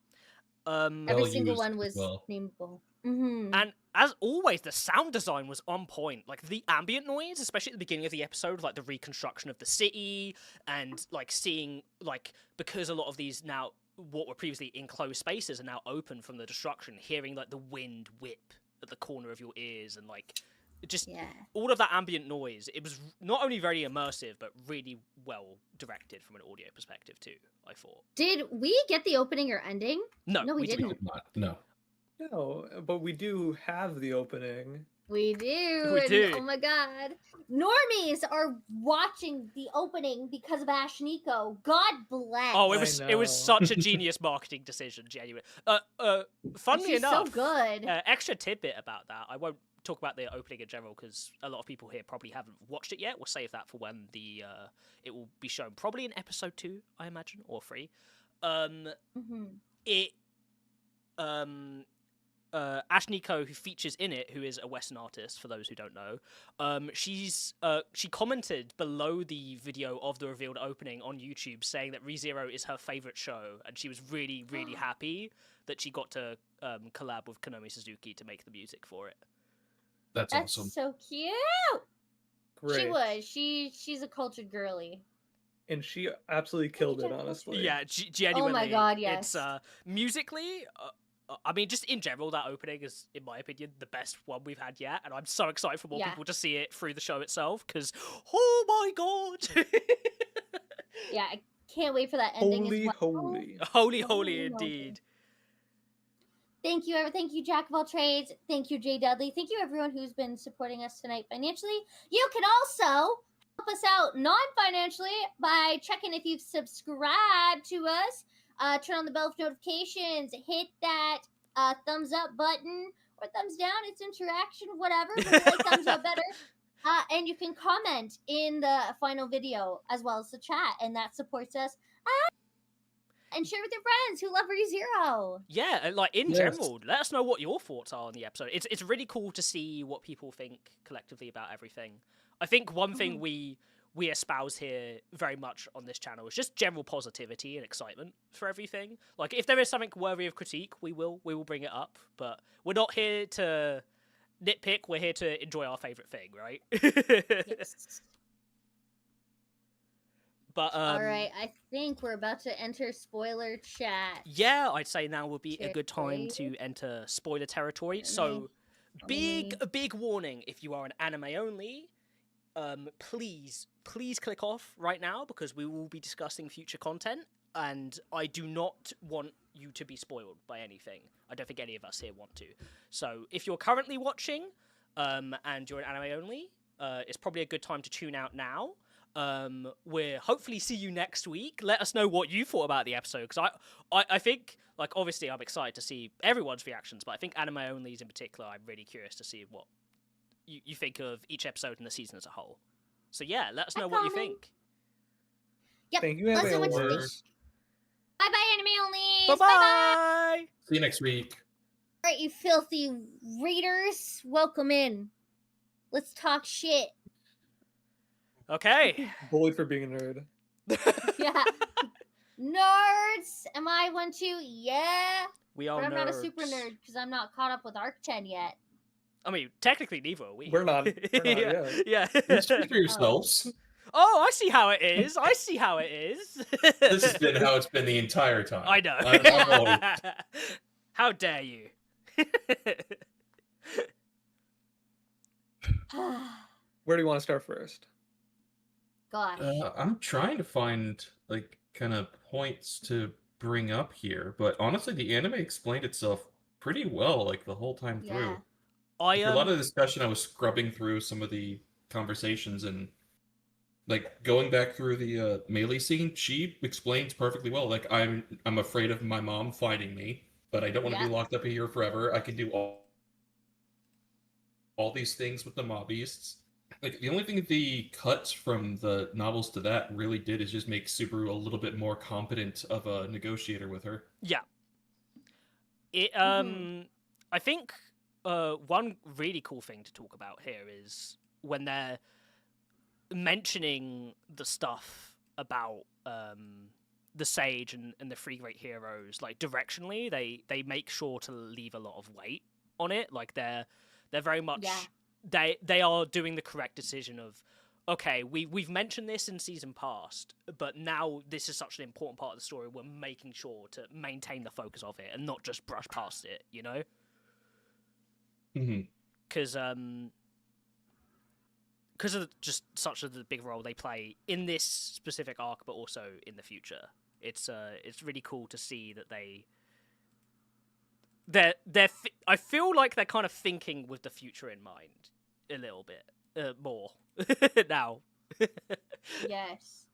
Every Every Well single used one as was well. nameable. Mm-hmm. And as always, the sound design was on point. Like the ambient noise, especially at the beginning of the episode, like the reconstruction of the city and like seeing like because a lot of these now what were previously enclosed spaces are now open from the destruction, hearing like the wind whip at the corner of your ears and like just all of that ambient noise. It was not only very immersive but really well directed from an audio perspective too, I thought. Did we get the opening or ending? No, we didn't. Did not. No. No, but we do have the opening. We do. We and do. Oh my god. Normies are watching the opening because of Ash Nico. God bless. Oh, I it was know. such a genius marketing decision, genuine. Funnily She's enough, so good. Extra tidbit about that. I won't talk about the opening in general because a lot of people here probably haven't watched it yet. We'll save that for when it will be shown, probably in episode 2, I imagine, or 3. Ash Nico, who features in it, who is a Western artist, for those who don't know, she commented below the video of the revealed opening on YouTube saying that ReZero is her favorite show, and she was really, really happy that she got to collab with Konomi Suzuki to make the music for it. That's awesome. So cute. Great. She was. She's a cultured girly. And she absolutely killed it, honestly. Yeah, genuinely. Oh my god, yes. It's musically. I mean, just in general, that opening is, in my opinion, the best one we've had yet, and I'm so excited for more people to see it through the show itself, because, oh my god! Yeah, I can't wait for that ending as well. Holy indeed. Thank you, Jack of all trades. Thank you, Jay Dudley. Thank you, everyone who's been supporting us tonight financially. You can also help us out non-financially by checking if you've subscribed to us. Turn on the bell for notifications. Hit that thumbs up button or thumbs down. It's interaction, whatever. But I like thumbs up better. And you can comment in the final video as well as the chat, and that supports us. And share with your friends who love ReZero. Yeah, like in general, let us know what your thoughts are on the episode. It's really cool to see what people think collectively about everything. I think one thing we espouse here very much on this channel is just general positivity and excitement for everything. Like if there is something worthy of critique, we will bring it up. But we're not here to nitpick. We're here to enjoy our favorite thing, right? Yes. But all right, I think we're about to enter spoiler chat. Yeah, I'd say now would be a good time to enter spoiler territory. So Big warning: if you are an anime only, please click off right now because we will be discussing future content, and I do not want you to be spoiled by anything. I don't think any of us here want to. So if you're currently watching, and you're an anime only, it's probably a good time to tune out now. We'll hopefully see you next week. Let us know what you thought about the episode, because I think, like, obviously I'm excited to see everyone's reactions, but I think anime onlys in particular, I'm really curious to see what you think of each episode and the season as a whole. So yeah, let us know what you think. Yep. Thank you, Let us anime know what you think. onlys. Bye-bye, anime only. Bye-bye! See you next week. All right, you filthy readers, welcome in. Let's talk shit. Okay. Bullied for being a nerd. Yeah. Nerds! Am I one too? Yeah. We are But I'm not a nerds. super nerd because I'm not caught up with Arc 10 yet. I mean, technically neither are we. We're not yeah. Speak for yourselves. Oh, I see how it is. I see how it is. This has been how it's been the entire time. I know. How dare you? Where do you want to start first? Gosh. I'm trying to find like kind of points to bring up here, but honestly, the anime explained itself pretty well like the whole time through. Yeah. For a lot of the discussion, I was scrubbing through some of the conversations and like going back through the melee scene. She explains perfectly well. Like I'm afraid of my mom finding me, but I don't want to be locked up here forever. I can do all these things with the mob beasts. Like the only thing the cuts from the novels to that really did is just make Subaru a little bit more competent of a negotiator with her. Yeah. I think one really cool thing to talk about here is when they're mentioning the stuff about the Sage and the three great heroes. Like directionally, they make sure to leave a lot of weight on it. Like they're very much they are doing the correct decision of, okay, we've mentioned this in season past, but now this is such an important part of the story. We're making sure to maintain the focus of it and not just brush past it. You know. Because of just such a big role they play in this specific arc, but also in the future. It's really cool to see that I feel like they're kind of thinking with the future in mind a little bit more now. Yes.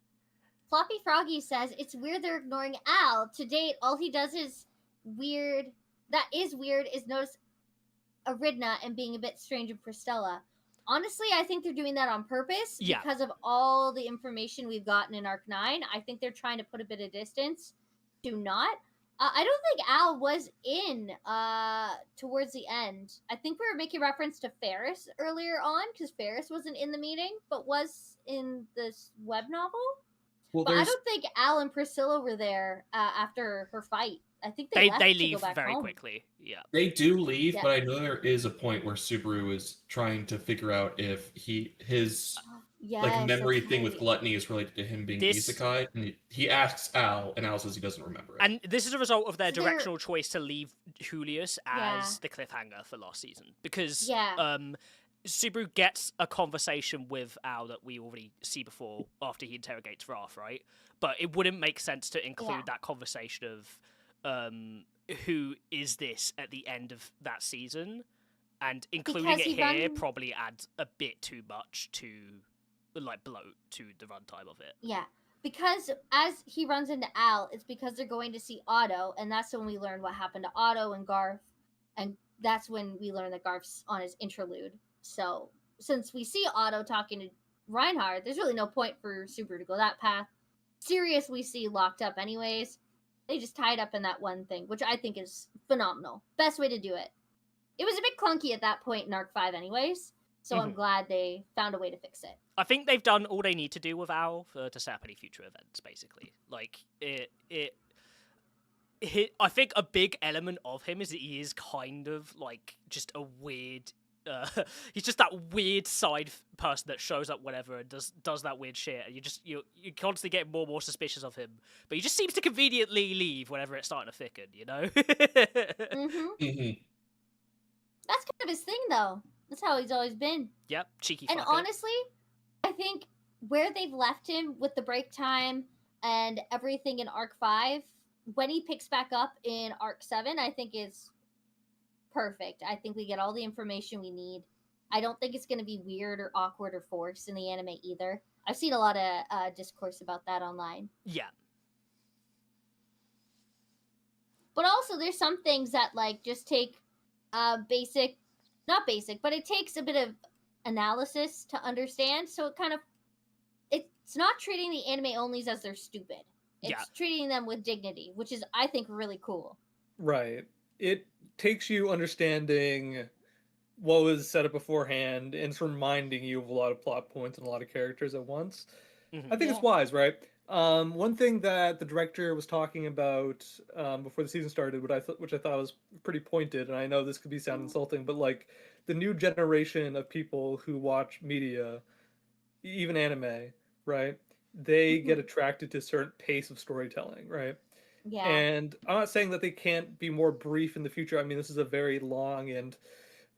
Floppy Froggy says it's weird they're ignoring Al. To date, all he does is weird. That is weird. Is notice Aridna and being a bit strange in Pristella. Honestly, I think they're doing that on purpose because of all the information we've gotten in Arc 9. I think they're trying to put a bit of distance. Do not. I don't think Al was in towards the end. I think we were making reference to Ferris earlier on because Ferris wasn't in the meeting, but was in this web novel. Well, but I don't think Al and Priscilla were there after her fight. I think they leave very quickly. Yeah, they do leave, but I know there is a point where Subaru is trying to figure out if his like memory thing with gluttony is related to him being isekai, and he asks Al, and Al says he doesn't remember it. And this is a result of their directional choice to leave Julius as the cliffhanger for last season, because Subaru gets a conversation with Al that we already see before after he interrogates Wrath, right? But it wouldn't make sense to include that conversation of who is this at the end of that season, and including it here probably adds a bit too much to like bloat to the runtime of it. Yeah, because as he runs into Al, it's because they're going to see Otto, and that's when we learn what happened to Otto and Garth, and that's when we learn that Garth's on his interlude. So since we see Otto talking to Reinhardt, there's really no point for Subaru to go that path. Sirius we see locked up anyways. They just tied up in that one thing, which I think is phenomenal. Best way to do it. It was a bit clunky at that point in Arc 5 anyways, so I'm glad they found a way to fix it. I think they've done all they need to do with Al to set up any future events, basically. Like, I think a big element of him is that he is kind of, like, just a weird... he's just that weird side person that shows up whenever and does that weird shit, and you constantly get more and more suspicious of him, but he just seems to conveniently leave whenever it's starting to thicken, you know? That's kind of his thing, though. That's how he's always been. Yep, cheeky And fucker. honestly, I think where they've left him with the break time and everything in Arc 5, when he picks back up in Arc 7, I think is perfect. I think we get all the information we need. I don't think it's going to be weird or awkward or forced in the anime either. I've seen a lot of discourse about that online. Yeah. But also, there's some things that like just take basic, not basic, but it takes a bit of analysis to understand. So it's not treating the anime onlys as they're stupid. It's treating them with dignity, which is, I think, really cool. Right. It takes you understanding what was set up beforehand and it's reminding you of a lot of plot points and a lot of characters at once. I think it's wise, right? One thing that the director was talking about before the season started, which I thought was pretty pointed, and I know this could sound insulting, but like the new generation of people who watch media, even anime, right? They get attracted to a certain pace of storytelling, right? Yeah. And I'm not saying that they can't be more brief in the future. I mean, this is a very long and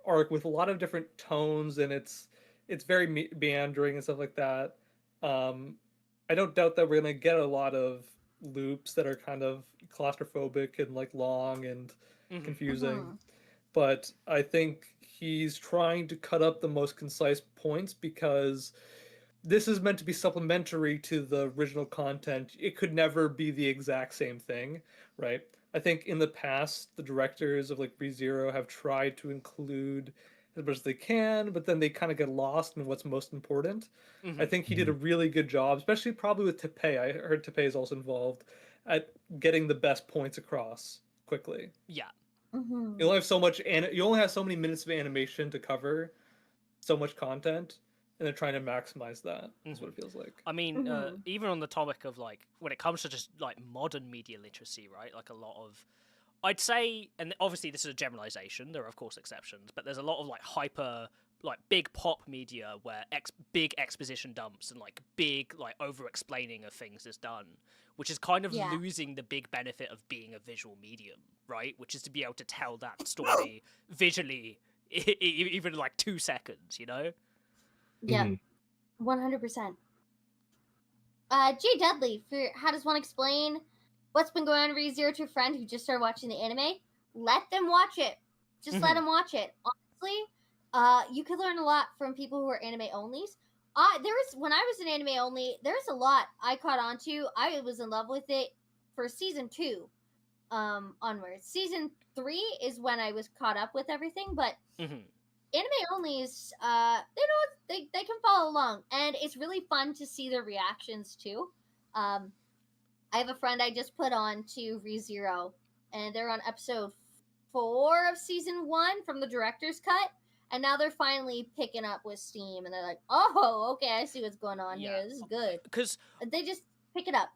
arc with a lot of different tones, and it's very meandering and stuff like that. I don't doubt that we're gonna get a lot of loops that are kind of claustrophobic and like long and confusing. But I think he's trying to cut up the most concise points because this is meant to be supplementary to the original content. It could never be the exact same thing, right? I think in the past, the directors of like ReZero have tried to include as much as they can, but then they kind of get lost in what's most important. I think he did a really good job, especially probably with Teppei. I heard Teppei is also involved at getting the best points across quickly. Yeah. You only have so much, and you only have so many minutes of animation to cover so much content, and they're trying to maximize that. That's what it feels like. I mean, even on the topic of like when it comes to just like modern media literacy, right? Like a lot of, I'd say, and obviously this is a generalization. There are of course exceptions, but there's a lot of like like big pop media where big exposition dumps and like big like over explaining of things is done, which is kind of losing the big benefit of being a visual medium, right? Which is to be able to tell that story visually, even like 2 seconds, you know? Yeah, 100%. Jay Dudley, for how does one explain what's been going on with ReZero to a friend who just started watching the anime? Let them watch it. Just let them watch it. Honestly, you could learn a lot from people who are anime onlys. When I was an anime only, there's a lot I caught on to. I was in love with it for season 2 onwards. Season 3 is when I was caught up with everything, but anime onlys, they can follow along, and it's really fun to see their reactions too. I have a friend I just put on to ReZero, and they're on episode 4 of season 1 from the director's cut, and now they're finally picking up with steam, and they're like, "Oh, okay, I see what's going on here. This is good." Because they just pick it up.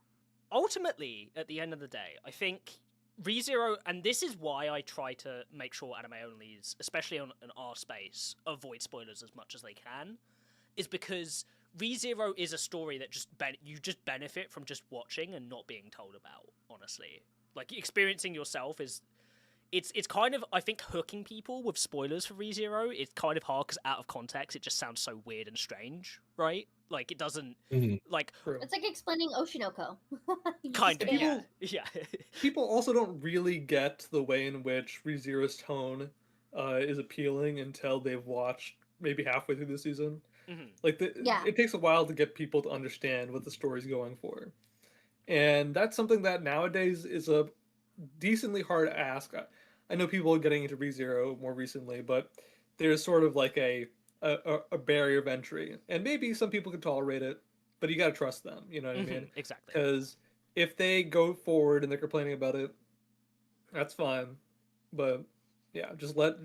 Ultimately, at the end of the day, I think ReZero, and this is why I try to make sure anime onlys, especially on our space, avoid spoilers as much as they can, is because ReZero is a story that you just benefit from just watching and not being told about, honestly. Like, experiencing yourself is... It's kind of, I think, hooking people with spoilers for ReZero. It's kind of hard because out of context, it just sounds so weird and strange, right? Like, it doesn't, like... It's like explaining Oshinoko. Kind of, yeah. People also don't really get the way in which ReZero's tone is appealing until they've watched maybe halfway through the season. Like, it takes a while to get people to understand what the story's going for. And that's something that nowadays is a decently hard ask. I know people are getting into ReZero more recently, but there's sort of like a barrier of entry. And maybe some people can tolerate it, but you gotta trust them, you know what I mean? Exactly. Because if they go forward and they're complaining about it, that's fine. But yeah, just let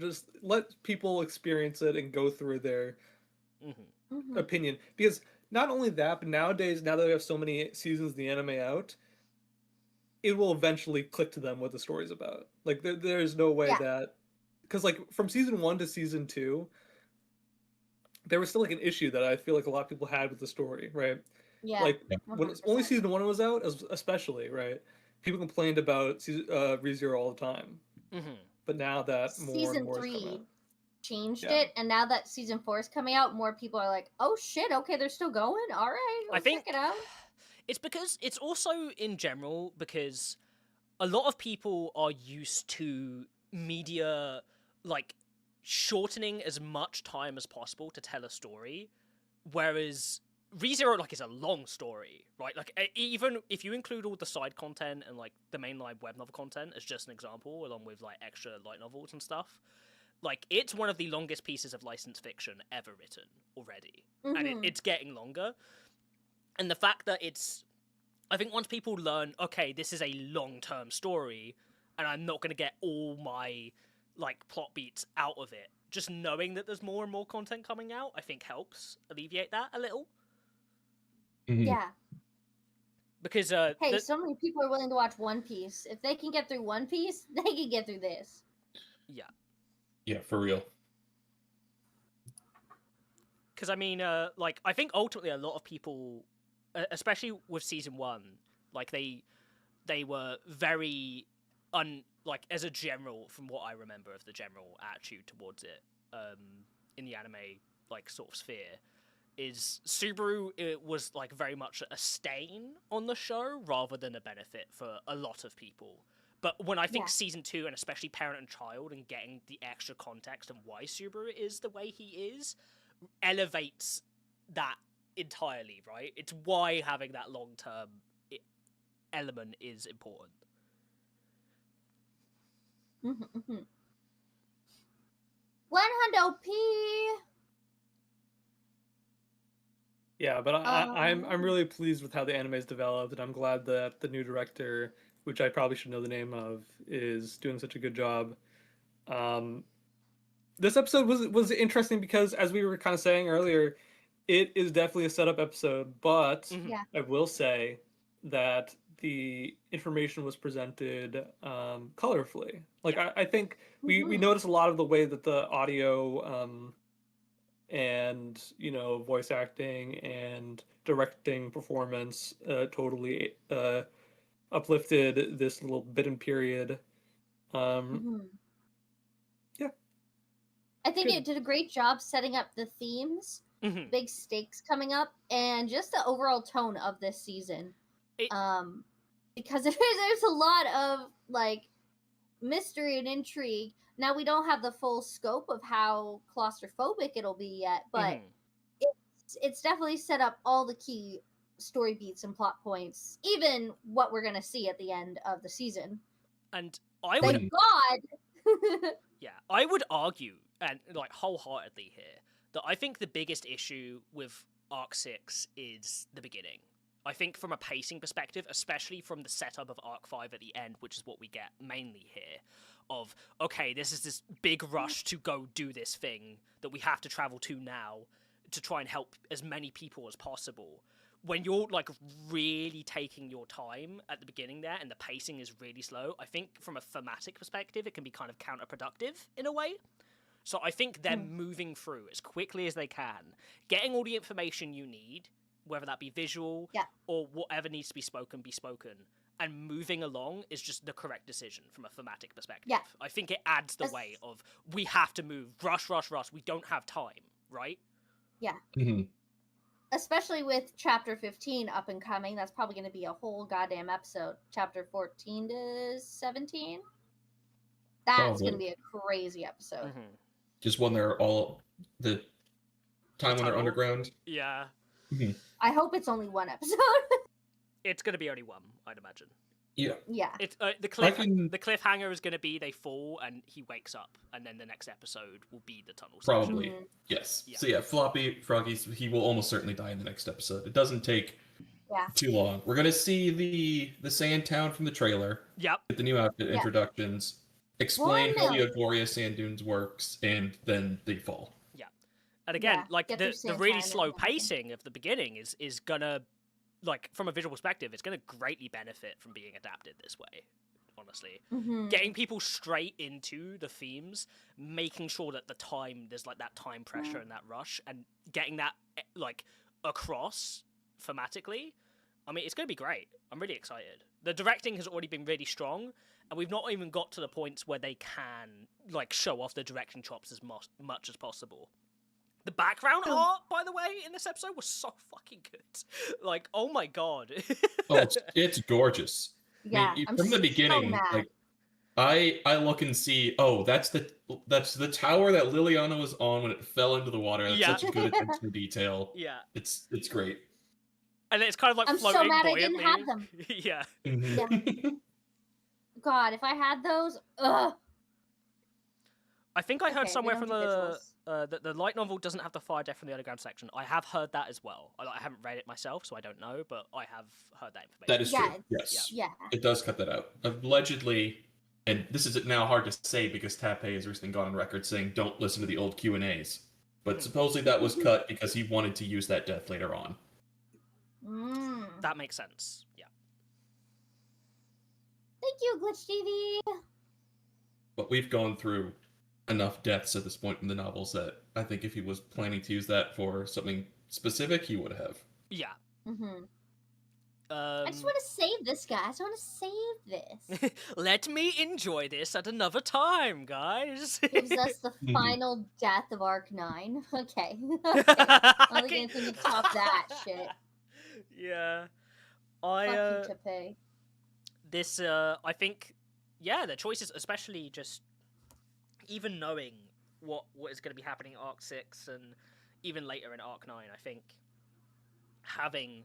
people experience it and go through their opinion. Because not only that, but nowadays, now that we have so many seasons of the anime out, it will eventually click to them what the story's about. Like, there's no way that... Because, like, from season 1 to season 2, there was still, like, an issue that I feel like a lot of people had with the story, right? Yeah. Like, when only season 1 was out, especially, right? People complained about ReZero all the time. But now that more season and more 3, is coming out... changed it, and now that season 4 is coming out, more people are like, "Oh shit, okay, they're still going. All right, I think check it out." it's because it's also in general because a lot of people are used to media like shortening as much time as possible to tell a story, whereas ReZero like is a long story, right? Like even if you include all the side content and like the mainline web novel content as just an example, along with like extra light novels and stuff, like it's one of the longest pieces of licensed fiction ever written already, and it's getting longer. And the fact that I think once people learn, okay, this is a long-term story, and I'm not going to get all my like plot beats out of it, just knowing that there's more and more content coming out, I think helps alleviate that a little. Yeah. Because hey, so many people are willing to watch One Piece. If they can get through One Piece, they can get through this. Yeah. Yeah, for real. Because I mean, like I think ultimately a lot of people, especially with season 1, like they were very like as a general, from what I remember of the general attitude towards it, in the anime like sort of sphere, is Subaru, it was like very much a stain on the show rather than a benefit for a lot of people. But when I think season 2, and especially Parent and Child, and getting the extra context and why Subaru is the way he is, elevates that entirely, right? It's why having that long-term element is important. 100p. Yeah, but I'm really pleased with how the anime's developed, and I'm glad that the new director, which I probably should know the name of, is doing such a good job. This episode was interesting because, as we were kind of saying earlier, it is definitely a setup episode, but I will say that the information was presented colorfully. Like I think we noticed a lot of the way that the audio and voice acting and directing performance totally uplifted this little bit and period. Yeah, I think it did a great job setting up the themes, big stakes coming up, and just the overall tone of this season. Because there's a lot of like mystery and intrigue. Now we don't have the full scope of how claustrophobic it'll be yet, but it's definitely set up all the key story beats and plot points, even what we're gonna see at the end of the season. And I would, thank God. Yeah, I would argue, and like wholeheartedly here, that I think the biggest issue with Arc 6 is the beginning. I think from a pacing perspective, especially from the setup of Arc 5 at the end, which is what we get mainly here, of, okay, this is this big rush to go do this thing that we have to travel to now to try and help as many people as possible. When you're like really taking your time at the beginning there and the pacing is really slow, I think from a thematic perspective, it can be kind of counterproductive in a way. So I think they're moving through as quickly as they can, getting all the information you need, whether that be visual or whatever needs to be spoken, and moving along is just the correct decision from a thematic perspective. Yeah. I think it adds the way of, we have to move, rush, we don't have time, right? Yeah. Especially with chapter 15 up and coming, that's probably going to be a whole goddamn episode. Chapter 14 to 17? That's going to be a crazy episode. Just when they're all, the time when they're underground? Yeah. I hope it's only one episode. It's going to be only one, I'd imagine. Yeah. Yeah. It's the cliffhanger is going to be they fall and he wakes up, and then the next episode will be the tunnel section. Probably. Yes. Yeah. So yeah, Floppy Froggy, he will almost certainly die in the next episode. It doesn't take too long. We're going to see the Sand Town from the trailer. Yep. With the new outfit introductions. Explain how the Agoria Sand Dunes works, and then they fall. Yeah. And again, like the really slow pacing of the beginning is gonna, like, from a visual perspective, it's gonna greatly benefit from being adapted this way, honestly. Getting people straight into the themes, making sure that there's like that time pressure and that rush, and getting that like across thematically. I mean, it's gonna be great. I'm really excited. The directing has already been really strong, and we've not even got to the points where they can like show off the direction chops as much as possible. The background art, by the way, in this episode was so fucking good. Like, oh my god. Oh, it's gorgeous. Yeah, I mean, I'm from the so beginning, mad. like I look and see, oh, that's the tower that Liliana was on when it fell into the water. That's such a good attention to detail. Yeah. It's great. And it's kind of like I'm floating so mad I buoyantly. didn't have them. Yeah. Mhm. God, if I had those, ugh. I think I heard Okay, we somewhere don't from do visuals. the light novel doesn't have the fire death from the underground section. I have heard that as well. I haven't read it myself, so I don't know, but I have heard that information. That is Yeah, true. Yes. Yeah. It does cut that out. Allegedly, and this is now hard to say because Tappei has recently gone on record saying don't listen to the old Q&As. But supposedly that was cut because he wanted to use that death later on. That makes sense. Yeah. Thank you, Glitch TV. But we've gone through enough deaths at this point in the novels that I think if he was planning to use that for something specific, he would have. Yeah. I just want to save this guy. I just want to save this. Let me enjoy this at another time, guys. Gives us the final death of Arc 9. Okay. I don't think anything can top that shit. Yeah. Fuck you, Tappei. This, I think, yeah, the choices, especially just even knowing what is going to be happening in Arc 6 and even later in Arc 9, I think having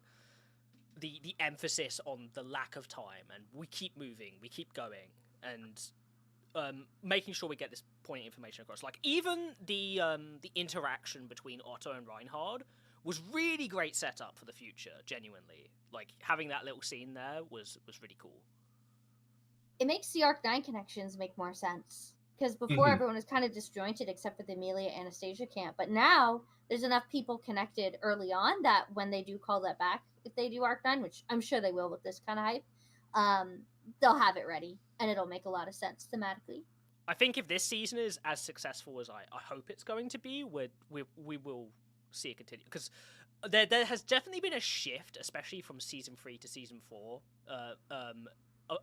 the emphasis on the lack of time and we keep moving, we keep going, and making sure we get this point of information across. Like, even the interaction between Otto and Reinhard was really great setup for the future, genuinely. Like, having that little scene there was really cool. It makes the Arc 9 connections make more sense. Because before everyone was kind of disjointed except for the Amelia Anastasia camp. But now there's enough people connected early on that when they do call that back, if they do Arc 9, which I'm sure they will with this kind of hype, they'll have it ready. And it'll make a lot of sense thematically. I think if this season is as successful as I hope it's going to be, we will see it continue. Because there has definitely been a shift, especially from Season 3 to Season 4,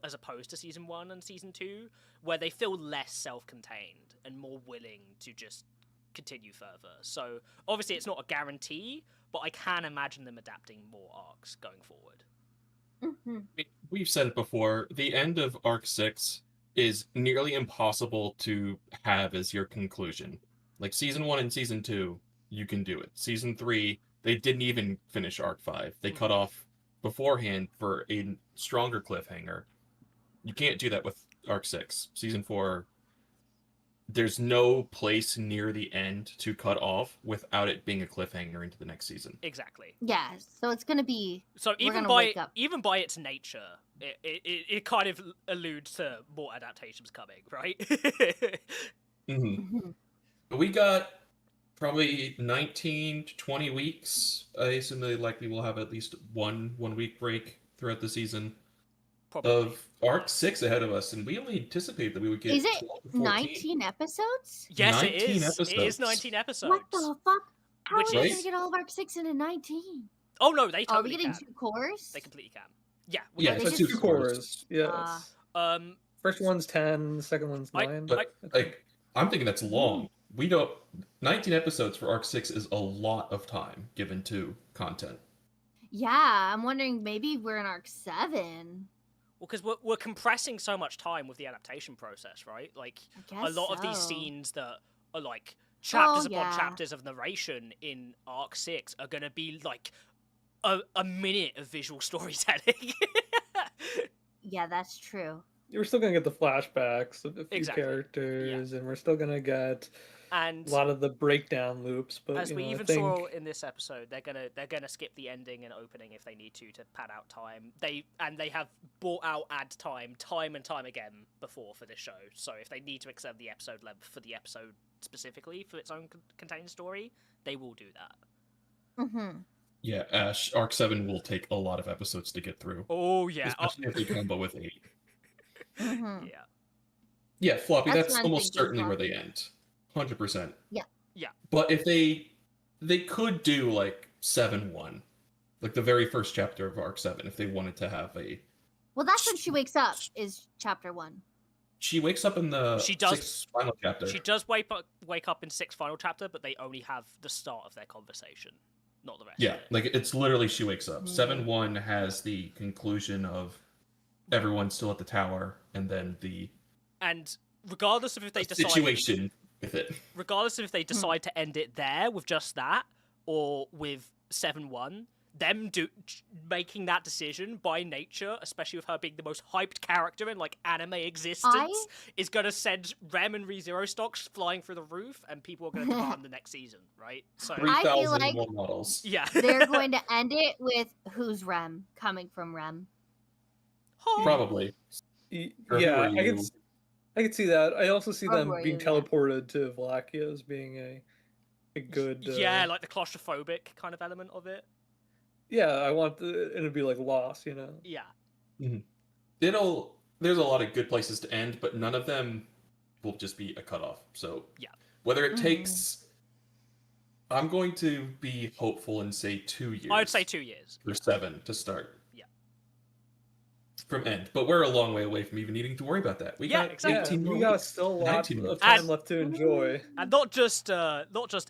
as opposed to Season 1 and Season 2, where they feel less self-contained and more willing to just continue further. So, obviously it's not a guarantee, but I can imagine them adapting more arcs going forward. We've said it before, the end of Arc 6 is nearly impossible to have as your conclusion. Like, Season 1 and Season 2, you can do it. Season 3, they didn't even finish Arc 5. They cut off beforehand for a stronger cliffhanger. You can't do that with Arc 6. Season 4, there's no place near the end to cut off without it being a cliffhanger into the next season. Exactly. Yeah, so it's going to be... So even by its nature, it kind of alludes to more adaptations coming, right? We got probably 19 to 20 weeks. I assume they likely will have at least one week break throughout the season. Probably. Of Arc 6 ahead of us, and we only anticipated that we would get. Is it 19 episodes? Yes, it is. Episodes. It is 19 episodes. What the fuck? How are we Right? going to get all of Arc 6 into 19? Oh no, they totally Are we getting can. 2 cores? They completely can. Yeah. Yeah, it's 2 cores. Yes. First one's 10, the second one's 9. But I'm thinking that's long. We don't. 19 episodes for Arc 6 is a lot of time given to content. Yeah, I'm wondering maybe we're in Arc 7. Well, because we're compressing so much time with the adaptation process, right? Like, a lot of these scenes that are like chapters upon chapters of narration in Arc 6 are going to be like a minute of visual storytelling. Yeah, that's true. We're still going to get the flashbacks of a few characters, and we're still going to get a lot of the breakdown loops. But as we even saw in this episode, they're gonna skip the ending and opening if they need to pad out time. They have bought out ad time and time again before for this show. So if they need to extend the episode length for the episode specifically for its own contained story, they will do that. Yeah, Ash, Arc 7 will take a lot of episodes to get through. Oh yeah, especially if they combo with 8. Yeah, Floppy. That's almost certainly where they end. 100%. Yeah. But if they could do like 7-1, like the very first chapter of Arc 7, if they wanted to have a. Well, that's when she wakes up. Is chapter 1. She wakes up in the She does- sixth final chapter. She does wake up in sixth final chapter, but they only have the start of their conversation, not the rest. Yeah, of it. like it's literally she wakes up. 7-1 has the conclusion of everyone's still at the tower, and then the regardless of if they decide situation with it. Regardless of if they decide to end it there with just that, or with 7-1, them making that decision by nature, especially with her being the most hyped character in like anime existence, is gonna send Rem and ReZero stocks flying through the roof, and people are gonna demand the next season, right? So 3,000 more models. yeah, They're going to end it with who's Rem coming from Rem. Probably. Yeah, I can see that. I also see them being Yeah. teleported to Vlachia as being a good. yeah, like the claustrophobic kind of element of it. Yeah, I want it to be like Lost, you know. Yeah. There's a lot of good places to end, but none of them will just be a cutoff. So yeah, whether it takes, I'm going to be hopeful and say 2 years. I would say 2 years. Or 7 to start. Yeah. From end, but we're a long way away from even needing to worry about that. We got exactly. 18 more we got weeks. still a lot 19 of weeks. time left to enjoy. And not just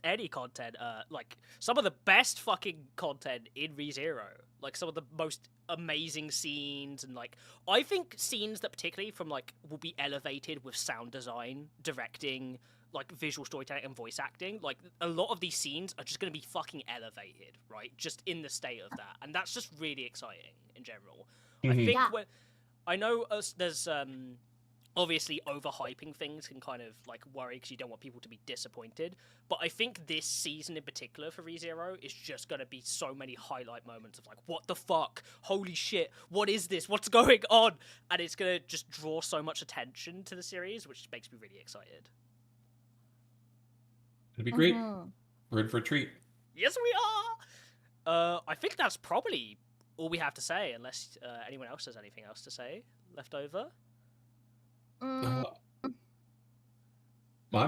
any content, like some of the best fucking content in ReZero. Like some of the most amazing scenes, and like I think scenes that particularly from like will be elevated with sound design, directing, like visual storytelling and voice acting. Like a lot of these scenes are just gonna be fucking elevated, right? Just in the state of that. And that's just really exciting in general. I think I know there's obviously overhyping things can kind of like worry because you don't want people to be disappointed, but I think this season in particular for ReZero is just going to be so many highlight moments of like, what the fuck, holy shit, what is this, what's going on, and it's going to just draw so much attention to the series, which makes me really excited. It'll be great. We're in for a treat. Yes, we are. I think that's probably all we have to say, unless anyone else has anything else to say left over. I'm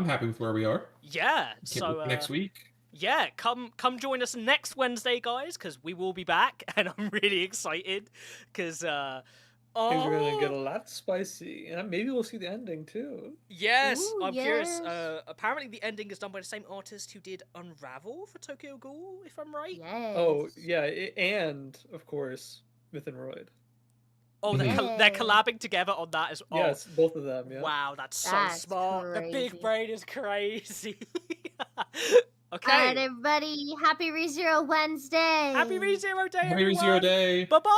happy with where we are. Yeah, Can't so wait for next week. Yeah, come join us next Wednesday, guys, because we will be back, and I'm really excited because Things are gonna get a lot spicy, and maybe we'll see the ending too. Yes, Ooh, I'm curious. yes. Apparently, the ending is done by the same artist who did Unravel for Tokyo Ghoul, if I'm right. Yes. Oh yeah, and of course Myth and Royd. Oh, they're collabing together on that as well. Yes, both of them. Yeah. Wow, that's That's so smart. The big crazy. brain is crazy. Okay. All right, everybody. Happy ReZero Wednesday. Happy ReZero Day, Happy everyone. ReZero Day. Bye-bye.